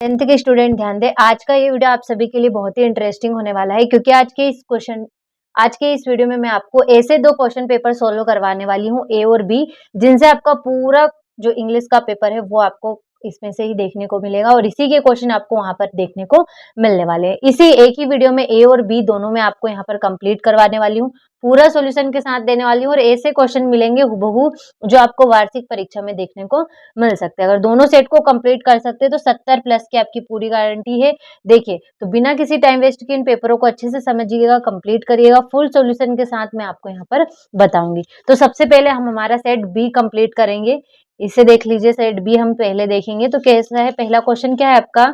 Tenth के student ध्यान दें। आज का ये वीडियो आप सभी के लिए बहुत ही इंटरेस्टिंग होने वाला है क्योंकि आज के इस वीडियो में मैं आपको ऐसे दो क्वेश्चन पेपर सोल्व करवाने वाली हूँ, ए और बी, जिनसे आपका पूरा जो इंग्लिश का पेपर है वो आपको इसमें से ही देखने को मिलेगा और इसी के क्वेश्चन आपको वहां पर देखने को मिलने वाले हैं। इसी एक ही वीडियो में ए और बी दोनों में आपको यहाँ पर कंप्लीट करवाने वाली हूँ, पूरा सॉल्यूशन के साथ देने वाली हूँ और ऐसे क्वेश्चन मिलेंगे हुबहू जो आपको वार्षिक परीक्षा में देखने को मिल सकते हैं। अगर दोनों सेट को कंप्लीट कर सकते हैं तो 70 प्लस की आपकी पूरी गारंटी है। देखिए, तो बिना किसी टाइम वेस्ट के इन पेपरों को अच्छे से समझिएगा, कंप्लीट करिएगा, फुल सॉल्यूशन के साथ मैं आपको यहाँ पर बताऊंगी। तो सबसे पहले हम हमारा सेट बी कंप्लीट करेंगे। इसे देख लीजिए, सेट बी हम पहले देखेंगे। तो कैसा है, पहला क्वेश्चन क्या है आपका,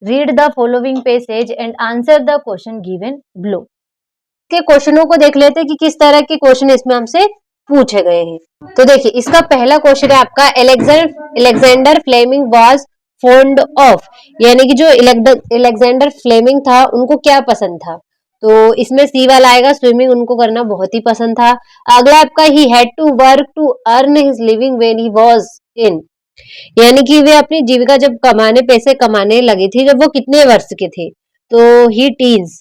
read the following passage and answer the question given below. के क्वेश्चनों को देख लेते हैं कि किस तरह के क्वेश्चन इसमें हमसे पूछे गए हैं। तो देखिए, इसका पहला क्वेश्चन है आपका, Alexander Fleming was fond of, यानी कि जो एलेक्जेंडर फ्लेमिंग था उनको क्या पसंद था। तो इसमें सी वाला आएगा, स्विमिंग उनको करना बहुत ही पसंद था। अगला आपका, he had to work to earn his living when he was in, यानी कि वे अपनी जीविका जब पैसे कमाने लगे थे जब वो कितने वर्ष के थे। तो ही टीन्स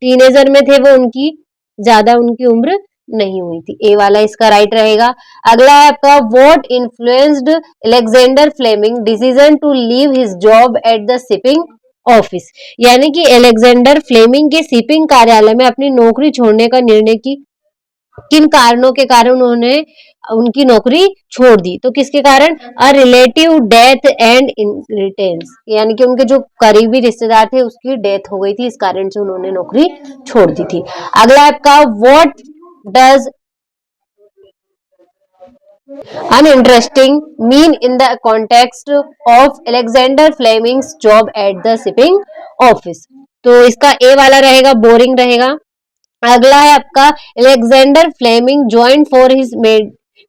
टीनेजर में थे वो, उनकी ज्यादा उनकी उम्र नहीं हुई थी। ए वाला इसका राइट रहेगा। अगला है आपका, what influenced Alexander Fleming decision to leave his job at the shipping office, यानी कि अलेक्जेंडर फ्लेमिंग के शिपिंग कार्यालय में अपनी नौकरी छोड़ने का निर्णय की किन कारणों के कारण उन्होंने उनकी नौकरी छोड़ दी। तो किसके कारण, अ रिलेटिव डेथ एंड इनहेरिटेंस, यानी कि उनके जो करीबी रिश्तेदार थे उसकी डेथ हो गई थी, इस कारण से उन्होंने नौकरी छोड़ दी थी। अगला आपका, what does uninteresting mean in the context of Alexander Fleming's job at the shipping office. तो इसका ए वाला रहेगा, बोरिंग रहेगा। अगला है आपका, Alexander Fleming join for his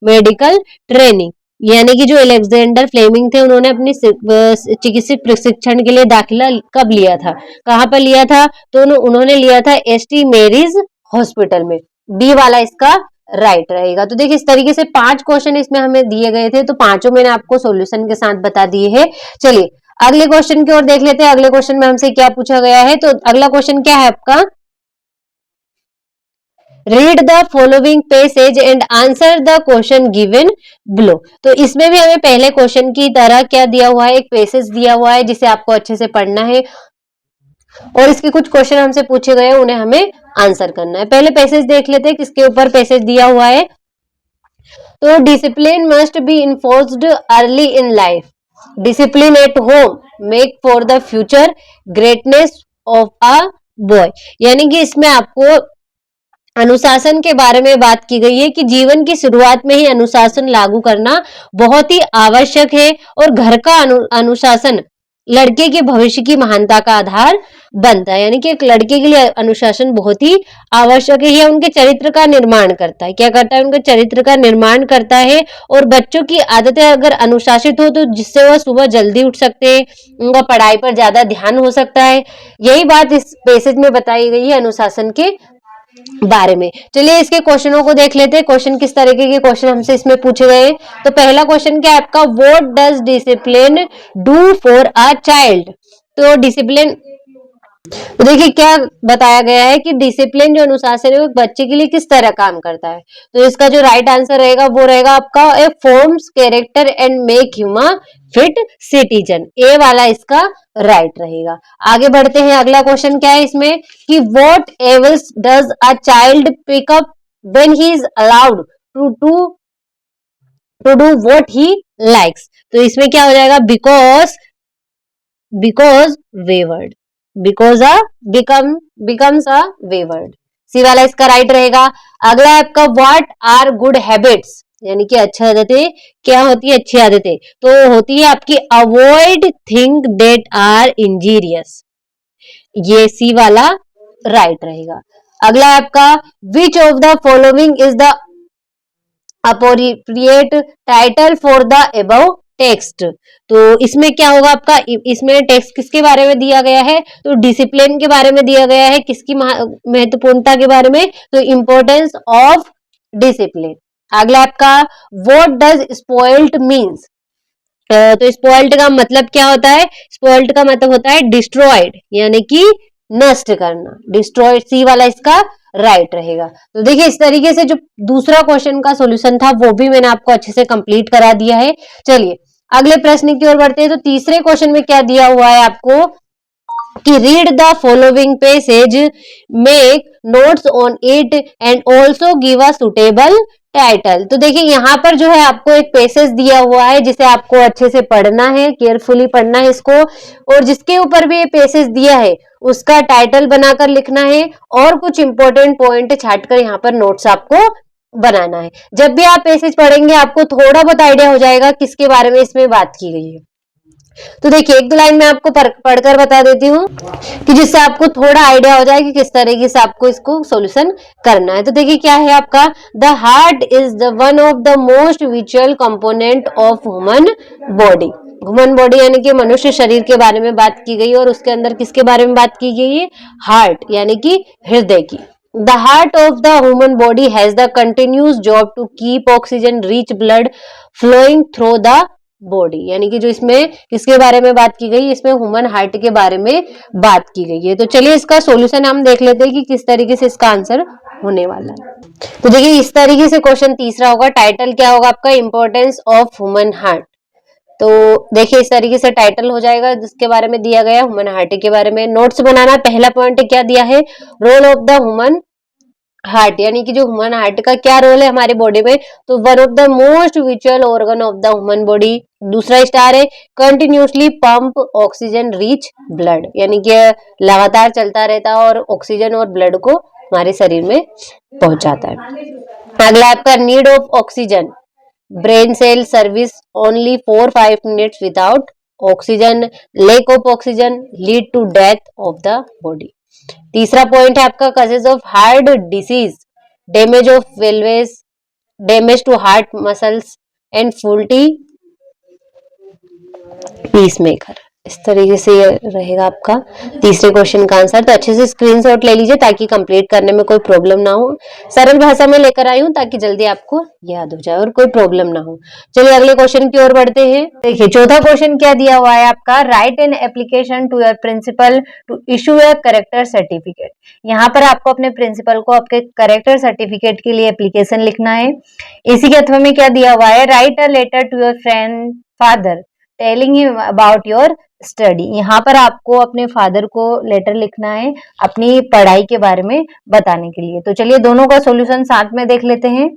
medical training, यानी कि जो अलेक्जेंडर फ्लेमिंग थे उन्होंने अपनी चिकित्सक प्रशिक्षण के लिए दाखिला कब लिया था, कहां पर लिया था। तो उन्होंने लिया था एसटी मेरीज हॉस्पिटल में। डी वाला इसका राइट रहेगा। तो देखिए, इस तरीके से 5 क्वेश्चन इसमें हमें दिए गए थे, तो पांचों मैंने आपको सॉल्यूशन के साथ बता दिए हैं। चलिए अगले क्वेश्चन की ओर देख लेते हैं। अगले क्वेश्चन में हमसे क्या पूछा गया है। तो अगला क्वेश्चन क्या है आपका, read the following passage and answer the question given below. तो इसमें भी हमें पहले क्वेश्चन की तरह क्या दिया हुआ है, एक पैसेज दिया हुआ है जिसे आपको अच्छे से पढ़ना है और इसके कुछ क्वेश्चन हमसे पूछे गए हैं, उन्हें हमें आंसर करना है। पहले पैसेज देख लेते हैं, किसके ऊपर पैसेज दिया हुआ है। तो discipline must be enforced early in life, discipline at home make for the future greatness of a boy, यानी कि इसमें आपको अनुशासन के बारे में बात की गई है कि जीवन की शुरुआत में ही अनुशासन लागू करना बहुत ही आवश्यक है और घर का अनुशासन लड़के के भविष्य की महानता का आधार बनता है, यानी कि एक लड़के के लिए अनुशासन बहुत ही आवश्यक है। यह उनके चरित्र का निर्माण करता है, क्या करता है, उनके चरित्र का निर्माण करता है। और बच्चों की आदतें अगर अनुशासित हो तो जिससे वह सुबह जल्दी उठ सकते हैं, उनका पढ़ाई पर ज्यादा ध्यान हो सकता है। यही बात इस पैसेज में बताई गई है अनुशासन के बारे में। चलिए इसके क्वेश्चनों को देख लेते हैं, क्वेश्चन किस तरीके के क्वेश्चन हमसे इसमें पूछे गए। तो पहला क्वेश्चन क्या है आपका, what does discipline do for a child. तो डिसिप्लिन, तो देखिए क्या बताया गया है कि डिसिप्लिन जो अनुशासन है वो बच्चे के लिए किस तरह काम करता है। तो इसका जो राइट आंसर रहेगा वो रहेगा आपका, A forms character and make human fit citizen. A वाला इसका राइट रहेगा। आगे बढ़ते हैं, अगला क्वेश्चन क्या है इसमें कि what else does a child pick up when he is allowed to do what he likes. तो इसमें क्या हो जाएगा, because wayward, because becomes a wayward. C वाला इसका राइट रहेगा। अगला है आपका, व्हाट आर गुड हैबिट्स, यानी कि अच्छी आदतें क्या होती है, अच्छी आदतें तो होती है आपकी avoid thing that are injurious, ये सी वाला राइट रहेगा। अगला है आपका, which of the following is the appropriate title for the above text. तो इसमें क्या होगा आपका, इसमें टेक्स्ट किसके बारे में दिया गया है, तो डिसिप्लिन के बारे में दिया गया है, किसकी महत्वपूर्णता के बारे में, तो इंपॉर्टेंस ऑफ डिसिप्लिन। अगला आपका, व्हाट डज स्पॉइल्ड मीन्स, तो स्पॉइल्ड का मतलब क्या होता है? स्पॉइल्ड का मतलब होता है डिस्ट्रॉयड, यानी कि नष्ट करना। डिस्ट्रॉयड सी वाला इसका राइट रहेगा। तो देखिए इस तरीके से जो दूसरा क्वेश्चन का सॉल्यूशन था वो भी मैंने आपको अच्छे से कंप्लीट करा दिया है। चलिए अगले प्रश्न की ओर बढ़ते हैं। तो तीसरे क्वेश्चन में क्या दिया हुआ है आपको कि read the following passage, make notes on it and also give a suitable title. तो देखिए यहाँ पर जो है आपको एक पैसेज दिया हुआ है जिसे आपको अच्छे से पढ़ना है, केयरफुली पढ़ना है इसको, और जिसके ऊपर भी ये पैसेज दिया है उसका टाइटल बनाकर लिखना है और कुछ इंपॉर्टेंट पॉइंट छाटकर यहाँ पर नोट्स आपको बनाना है। जब भी आप पैसेज पढ़ेंगे आपको थोड़ा बहुत आइडिया हो जाएगा किसके बारे में इसमें बात की गई है। तो देखिए एक दो लाइन में आपको पढ़कर बता देती हूँ कि जिससे आपको थोड़ा आइडिया हो जाए कि किस तरीके से आपको इसको सॉल्यूशन करना है। तो देखिए क्या है आपका, the heart is the one of the most vital component of human body. Human body यानी कि मनुष्य शरीर के बारे में बात की गई और उसके अंदर किसके बारे में बात की गई है? हार्ट यानी कि हृदय की। The heart of the human body has the continuous job to keep oxygen rich blood flowing through the body, यानी कि जो इसमें किसके बारे में बात की गई, इसमें ह्यूमन हार्ट के बारे में बात की गई है। तो चलिए इसका सॉल्यूशन हम देख लेते हैं कि किस तरीके से इसका आंसर होने वाला है। तो देखिए इस तरीके से क्वेश्चन तीसरा होगा। टाइटल क्या होगा आपका? Importance of human heart. तो देखिए इस तरीके से टाइटल हो जाएगा जिसके बारे में दिया गया ह्यूमन हार्ट के बारे में। नोट्स बनाना, पहला पॉइंट क्या दिया है? Role of the human heart, यानी कि जो ह्यूमन हार्ट का क्या रोल है हमारी बॉडी में, तो one of the most vital organ of the human body. दूसरा स्टार है continuously pump oxygen rich blood, यानी कि लगातार चलता रहता है और ऑक्सीजन और ब्लड को हमारे शरीर में पहुंचाता है। अगला आपका need of oxygen, brain cell service only 4-5 minutes without oxygen, lack of oxygen lead to death of the body. तीसरा पॉइंट है आपका causes of heart disease, damage of valves, damage to heart muscles and faulty pacemaker. इस तरीके से ये रहेगा आपका तीसरे क्वेश्चन का आंसर। तो अच्छे से स्क्रीनशॉट ले लीजिए ताकि कंप्लीट करने में कोई प्रॉब्लम ना हो। सरल भाषा में लेकर आई हूं ताकि जल्दी आपको याद हो जाए और कोई प्रॉब्लम ना हो। चलिए अगले क्वेश्चन की ओर बढ़ते हैं। देखिए चौथा क्वेश्चन क्या दिया हुआ है आपका, write an application to your principal to issue a character certificate. यहाँ पर आपको अपने प्रिंसिपल को आपके करेक्टर सर्टिफिकेट के लिए एप्लीकेशन लिखना है। इसी के अथवा में क्या दिया हुआ है, write a letter to your friend father telling him about your study. यहाँ पर आपको अपने फादर को लेटर लिखना है अपनी पढ़ाई के बारे में बताने के लिए। तो चलिए दोनों का सॉल्यूशन साथ में देख लेते हैं।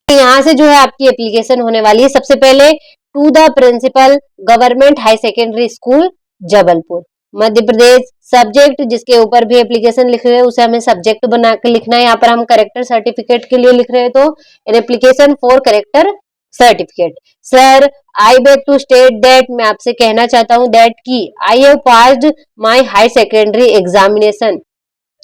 यहाँ से जो है आपकी एप्लीकेशन होने वाली है। सबसे पहले to the principal government high secondary school Jabalpur Madhya Pradesh. Subject जिसके ऊपर भी एप्लीकेशन लिख रहे हैं उसे हमें सब्जेक्ट बना के लिखना है। यहाँ पर हम करेक्टर सर्टिफिकेट के लिए लिख रहे हैं तो an application for character certificate. Sir I beg to state that, मैं आपसे कहना चाहता हूं दैट की I have passed my high secondary examination.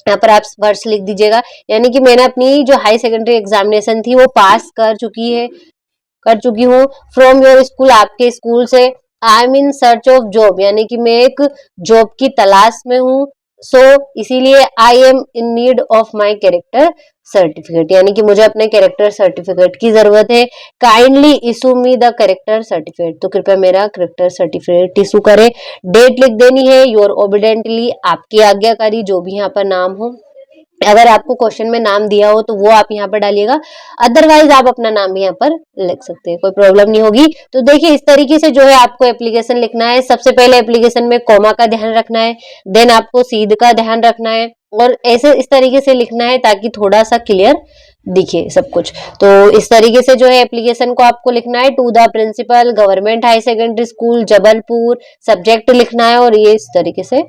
यहाँ पर आप वर्ष लिख दीजिएगा, यानी कि मैंने अपनी जो हाई सेकेंडरी एग्जामिनेशन थी वो पास कर चुकी हूँ। फ्रॉम योर स्कूल, आपके स्कूल से। I am in search of job, यानी कि मैं एक जॉब की तलाश में हूँ। सो इसीलिए I am in need of my character certificate, यानी कि मुझे अपने कैरेक्टर सर्टिफिकेट की जरूरत है। Kindly issue me the character certificate, तो कृपया मेरा कैरेक्टर सर्टिफिकेट इशू करें। डेट लिख देनी है, योर ओबिडेंटली, आपकी आज्ञाकारी, जो भी यहाँ पर नाम हो। अगर आपको क्वेश्चन में नाम दिया हो तो वो आप यहाँ पर डालिएगा, अदरवाइज आप अपना नाम भी यहाँ पर लिख सकते हैं, कोई प्रॉब्लम नहीं होगी। तो देखिए इस तरीके से जो है आपको एप्लीकेशन लिखना है। सबसे पहले एप्लीकेशन में कॉमा का ध्यान रखना है, देन आपको सीध का ध्यान रखना है और ऐसे इस तरीके से लिखना है ताकि थोड़ा सा क्लियर दिखे सब कुछ। तो इस तरीके से जो है एप्लीकेशन को आपको लिखना है। To the principal government high secondary school Jabalpur, subject लिखना है और ये इस तरीके से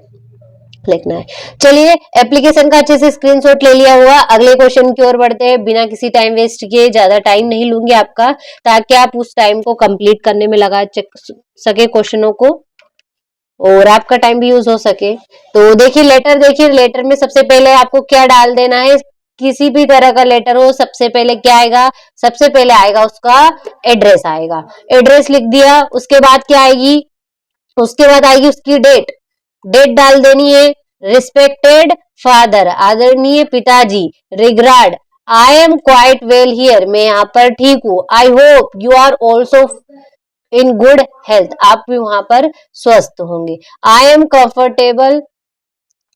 लिखना है। चलिए एप्लीकेशन का अच्छे से स्क्रीनशॉट ले लिया हुआ। अगले क्वेश्चन की ओर बढ़ते हैं बिना किसी टाइम वेस्ट किए। ज्यादा टाइम नहीं लूंगी आपका, ताकि आप उस टाइम को कंप्लीट करने में लगा सके क्वेश्चनों को और आपका टाइम भी यूज हो सके। तो देखिए लेटर में सबसे पहले आपको क्या डाल देना है, किसी भी तरह का लेटर हो सबसे पहले क्या आएगा, सबसे पहले आएगा उसका एड्रेस आएगा। एड्रेस लिख दिया, उसके बाद क्या आएगी, उसके बाद आएगी उसकी डेट डाल देनी है। रिस्पेक्टेड फादर, आदरणीय पिताजी। Regard, I am quite well here, मैं यहाँ पर ठीक हूँ। I hope you are also in good health, आप भी वहां पर स्वस्थ होंगे। I am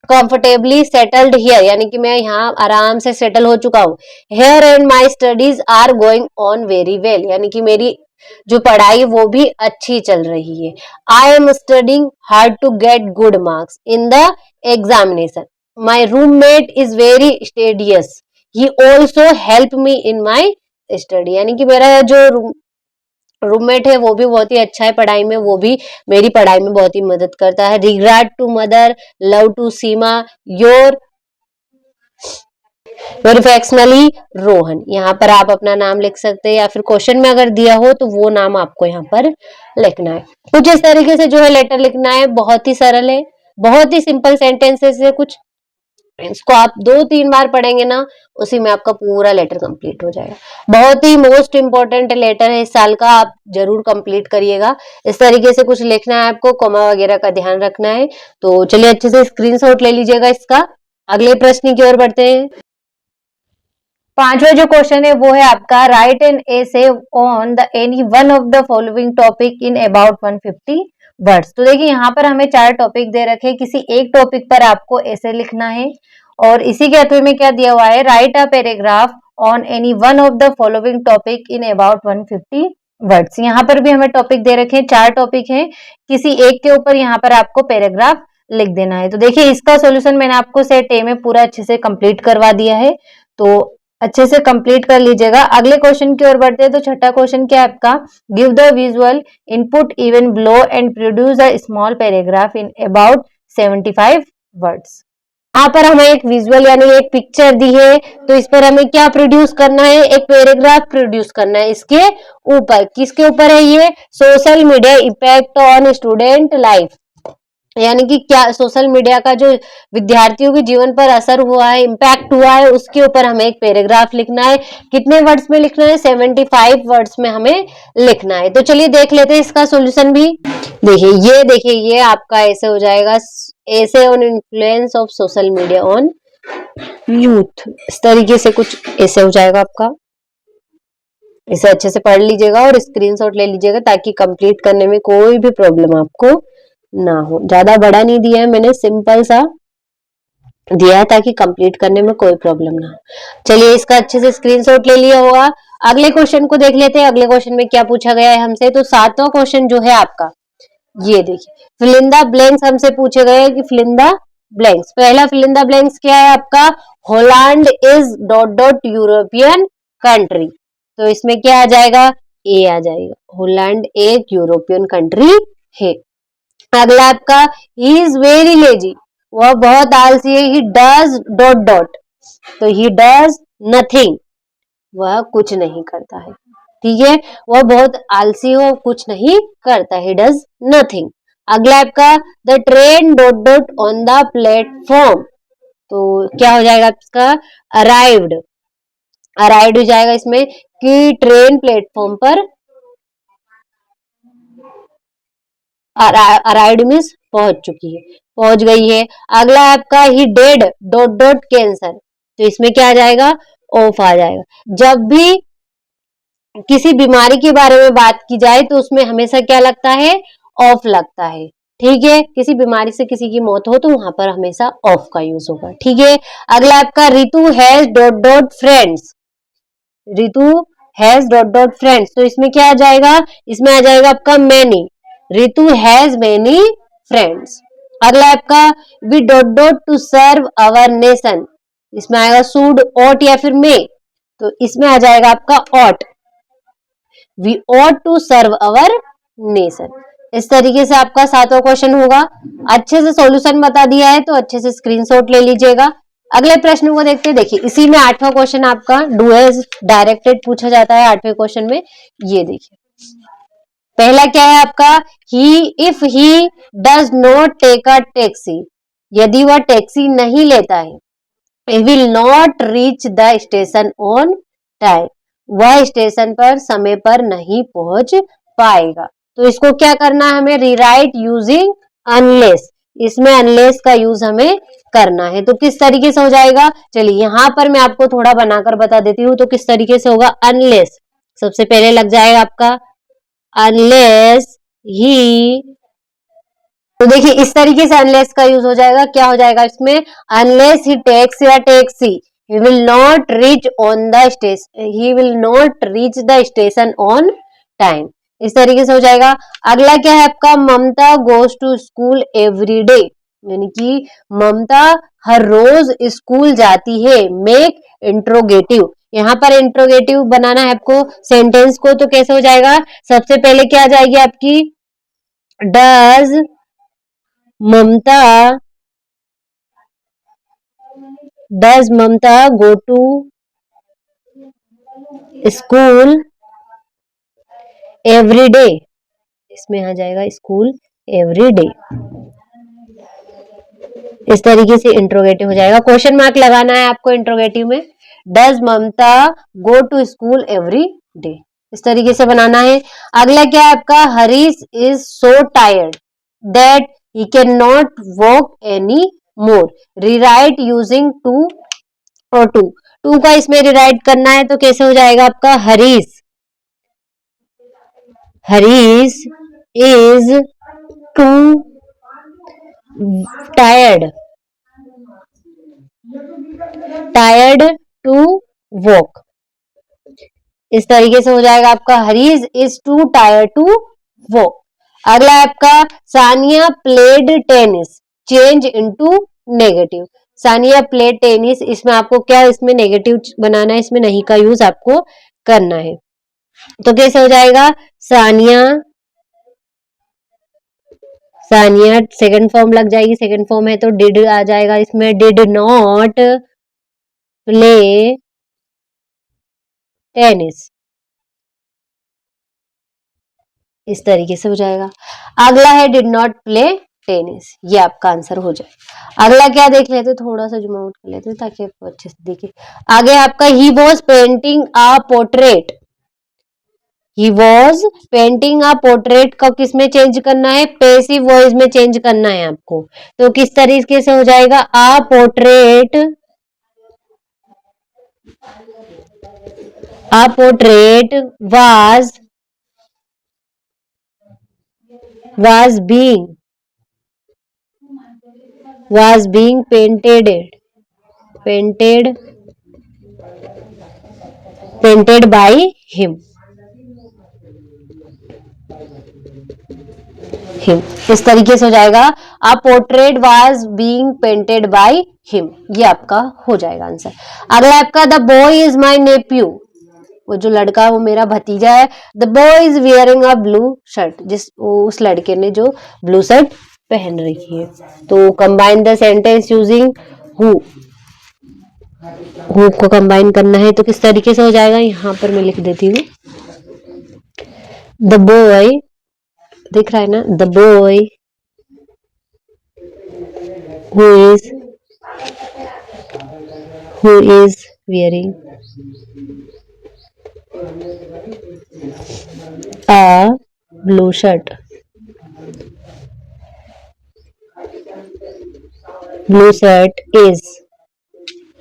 comfortably settled here, यानी कि मैं यहाँ आराम से सेटल हो चुका हूँ। Here and my studies are going on very well, यानी कि मेरी जो पढ़ाई वो भी अच्छी चल रही है। I am studying hard to get good marks in the examination. My roommate is very studious, he also help me in my study, यानी कि मेरा जो रूममेट है वो भी बहुत ही अच्छा है पढ़ाई में, वो भी मेरी पढ़ाई में बहुत ही मदद करता है। Regards to mother, love to Seema, your affectionately Rohan. यहाँ पर आप अपना नाम लिख सकते हैं, या फिर क्वेश्चन में अगर दिया हो तो वो नाम आपको यहाँ पर लिखना है। कुछ इस तरीके से जो है लेटर लिखना है, बहुत ही सरल है, बहुत ही सिंपल सेंटेंसेस है कुछ। इसको आप 2-3 बार पढ़ेंगे ना, उसी में आपका पूरा लेटर कंप्लीट हो जाएगा। बहुत ही मोस्ट इंपॉर्टेंट लेटर है इस साल का, आप जरूर कंप्लीट करिएगा। इस तरीके से कुछ लिखना है आपको, कॉमा वगैरह का ध्यान रखना है। तो चलिए अच्छे से स्क्रीनशॉट ले लीजिएगा इसका। अगले प्रश्न की ओर बढ़ते हैं। 5वां जो क्वेश्चन है वो है आपका, write an essay on the any one of the following topic in about 150 words. तो देखिए यहाँ पर हमें 4 टॉपिक दे रखे हैं, किसी एक टॉपिक पर आपको ऐसे लिखना है, और इसी के अथवा में क्या दिया हुआ है, write a paragraph on any one of the following topic in about 150 words. यहाँ पर भी हमें टॉपिक दे रखे हैं, 4 टॉपिक हैं, किसी एक के ऊपर यहाँ पर आपको पैराग्राफ लिख देना है। तो देखिए इसका सॉल्यूशन मैंने आपको सेट ए में पूरा अच्छे से कंप्लीट करवा दिया है, तो अच्छे से कंप्लीट कर लीजिएगा। अगले क्वेश्चन की ओर बढ़ते हैं। तो छठा क्वेश्चन क्या है आपका, give the visual input even below and produce a small paragraph in about 75 words. यहाँ पर हमें एक विजुअल यानी एक पिक्चर दी है, तो इस पर हमें क्या प्रोड्यूस करना है, एक पैराग्राफ प्रोड्यूस करना है। इसके ऊपर, किसके ऊपर है ये, social media impact on student life, यानी कि क्या सोशल मीडिया का जो विद्यार्थियों के जीवन पर असर हुआ है, इम्पैक्ट हुआ है, उसके ऊपर हमें एक पैराग्राफ लिखना है। कितने वर्ड्स में लिखना है, 75 वर्ड्स में हमें लिखना है। तो चलिए देख लेते हैं इसका सॉल्यूशन भी। देखिए ये आपका ऐसे हो जाएगा, ऐसे on influence of social media on youth, इस तरीके से कुछ ऐसे हो जाएगा आपका। इसे अच्छे से पढ़ लीजिएगा और स्क्रीनशॉट ले लीजिएगा, ताकि कंप्लीट करने में कोई भी प्रॉब्लम आपको ना हो। ज्यादा बड़ा नहीं दिया है मैंने, सिंपल सा दिया है ताकि कंप्लीट करने में कोई प्रॉब्लम ना हो। चलिए इसका अच्छे से स्क्रीनशॉट ले लिया होगा। अगले क्वेश्चन को देख लेते हैं, अगले क्वेश्चन में क्या पूछा गया है हमसे। तो 7वां क्वेश्चन जो है आपका, ये देखिए, फिल इन द ब्लैंक्स हमसे पूछे गए हैं कि फिल इन द ब्लैंक्स। पहला फिल इन द ब्लैंक्स क्या है आपका, Holland is dot dot European country. तो इसमें क्या आ जाएगा, ए आ जाएगा, हॉलैंड एक यूरोपियन कंट्री है। अगला आपका, ही इज वेरी लेजी, वह बहुत आलसी है। ही डज डॉट डॉट, तो ही डज नथिंग, वह कुछ नहीं करता है। ठीक है, वह बहुत आलसी हो, कुछ नहीं करता, ही डज नथिंग। अगला आपका, the train dot dot on the platform, तो क्या हो जाएगा इसका, अराइव्ड, अराइव्ड हो जाएगा इसमें कि ट्रेन प्लेटफॉर्म पर, अराइव्ड मीन्स पहुंच चुकी है, पहुंच गई है। अगला आपका, ही डेड डॉट डॉट कैंसर, तो इसमें क्या आ जाएगा, ऑफ आ जाएगा। जब भी किसी बीमारी के बारे में बात की जाए तो उसमें हमेशा क्या लगता है, ऑफ लगता है। ठीक है, किसी बीमारी से किसी की मौत हो तो वहां पर हमेशा ऑफ का यूज होगा। ठीक है, अगला आपका, Ritu has dot dot friends, Ritu has dot dot friends, तो इसमें क्या आ जाएगा, इसमें आ जाएगा आपका many, Ritu has many friends. अगला आपका, we dot dot to serve our nation, इसमें आएगा शुड, ऑट या फिर मे, तो इसमें आ जाएगा आपका ought, we ought to serve our nation. इस तरीके से आपका 7वां क्वेश्चन होगा। अच्छे से सॉल्यूशन बता दिया है, तो अच्छे से स्क्रीनशॉट ले लीजिएगा। अगले प्रश्न को देखते हैं। देखिए इसी में 8वां क्वेश्चन आपका डू एज डायरेक्टेड पूछा जाता है 8वें क्वेश्चन में। ये देखिए पहला क्या है आपका, he if he does not take a taxi, यदि वह टैक्सी नहीं लेता है, he will not reach the station on time, वह स्टेशन पर समय पर नहीं पहुंच पाएगा। तो इसको क्या करना है हमें, रीराइट यूजिंग अनलेस, इसमें अनलेस का यूज हमें करना है। तो किस तरीके से हो जाएगा, चलिए यहां पर मैं आपको थोड़ा बनाकर बता देती हूँ। तो किस तरीके से होगा, अनलेस सबसे पहले लग जाएगा आपका अनलेस ही, तो देखिए इस तरीके से अनलेस का यूज हो जाएगा, क्या हो जाएगा इसमें, अनलेस ही टेक्स या taxi he will not reach on the station, he will not reach the station on time, इस तरीके से हो जाएगा। अगला क्या है आपका, Mamta goes to school every day, यानी कि ममता हर रोज स्कूल जाती है। मेक इंट्रोगेटिव, यहाँ पर इंट्रोगेटिव बनाना है आपको सेंटेंस को, तो कैसे हो जाएगा, सबसे पहले क्या आ जाएगी आपकी, does Mamta, does Mamta go to school every day, इसमें आ जाएगा स्कूल एवरी डे, इस तरीके से इंट्रोगेटिव हो जाएगा। क्वेश्चन मार्क लगाना है आपको इंट्रोगेटिव में, does Mamta go to school every day, इस तरीके से बनाना है। अगला क्या है आपका, Harish is so tired that he can not walk any more, rewrite using too और टू का इसमें रिराइट करना है, तो कैसे हो जाएगा आपका, Harish is too tired to walk, इस तरीके से हो जाएगा आपका, Harish is too tired to walk. अगला आपका, Sania played tennis change into negative, Sania played tennis, इसमें आपको क्या, इसमें नेगेटिव बनाना है, इसमें नहीं का यूज आपको करना है, तो कैसे हो जाएगा, सानिया, सानिया सेकंड फॉर्म लग जाएगी, सेकंड फॉर्म है तो डिड आ जाएगा इसमें, डिड नॉट प्ले टेनिस, इस तरीके से हो जाएगा। अगला है डिड नॉट प्ले टेनिस, ये आपका आंसर हो जाए। अगला क्या देख लेते, थोड़ा सा जूम आउट कर लेते ताकि आपको अच्छे से दिखे। आगे आपका, he was painting a portrait, he was painting a portrait का किस में चेंज करना है, पैसिव वॉइस में चेंज करना है आपको, तो किस तरीके से हो जाएगा, a portrait, a portrait was being painted by him, इस तरीके से हो जाएगा, a portrait was being painted by him, ये आपका हो जाएगा आंसर। अगला आपका, the boy is my Neiphiu, वो जो लड़का है वो मेरा भतीजा है। The boy is wearing a blue shirt, उस लड़के ने जो ब्लू शर्ट पहन रखी है, तो combine the sentence using who, who co combine करना है, तो किस तरीके से हो जाएगा, यहाँ पर मैं लिख देती हूँ, द बॉय, दिख रहा है ना, the boy who is wearing a blue shirt,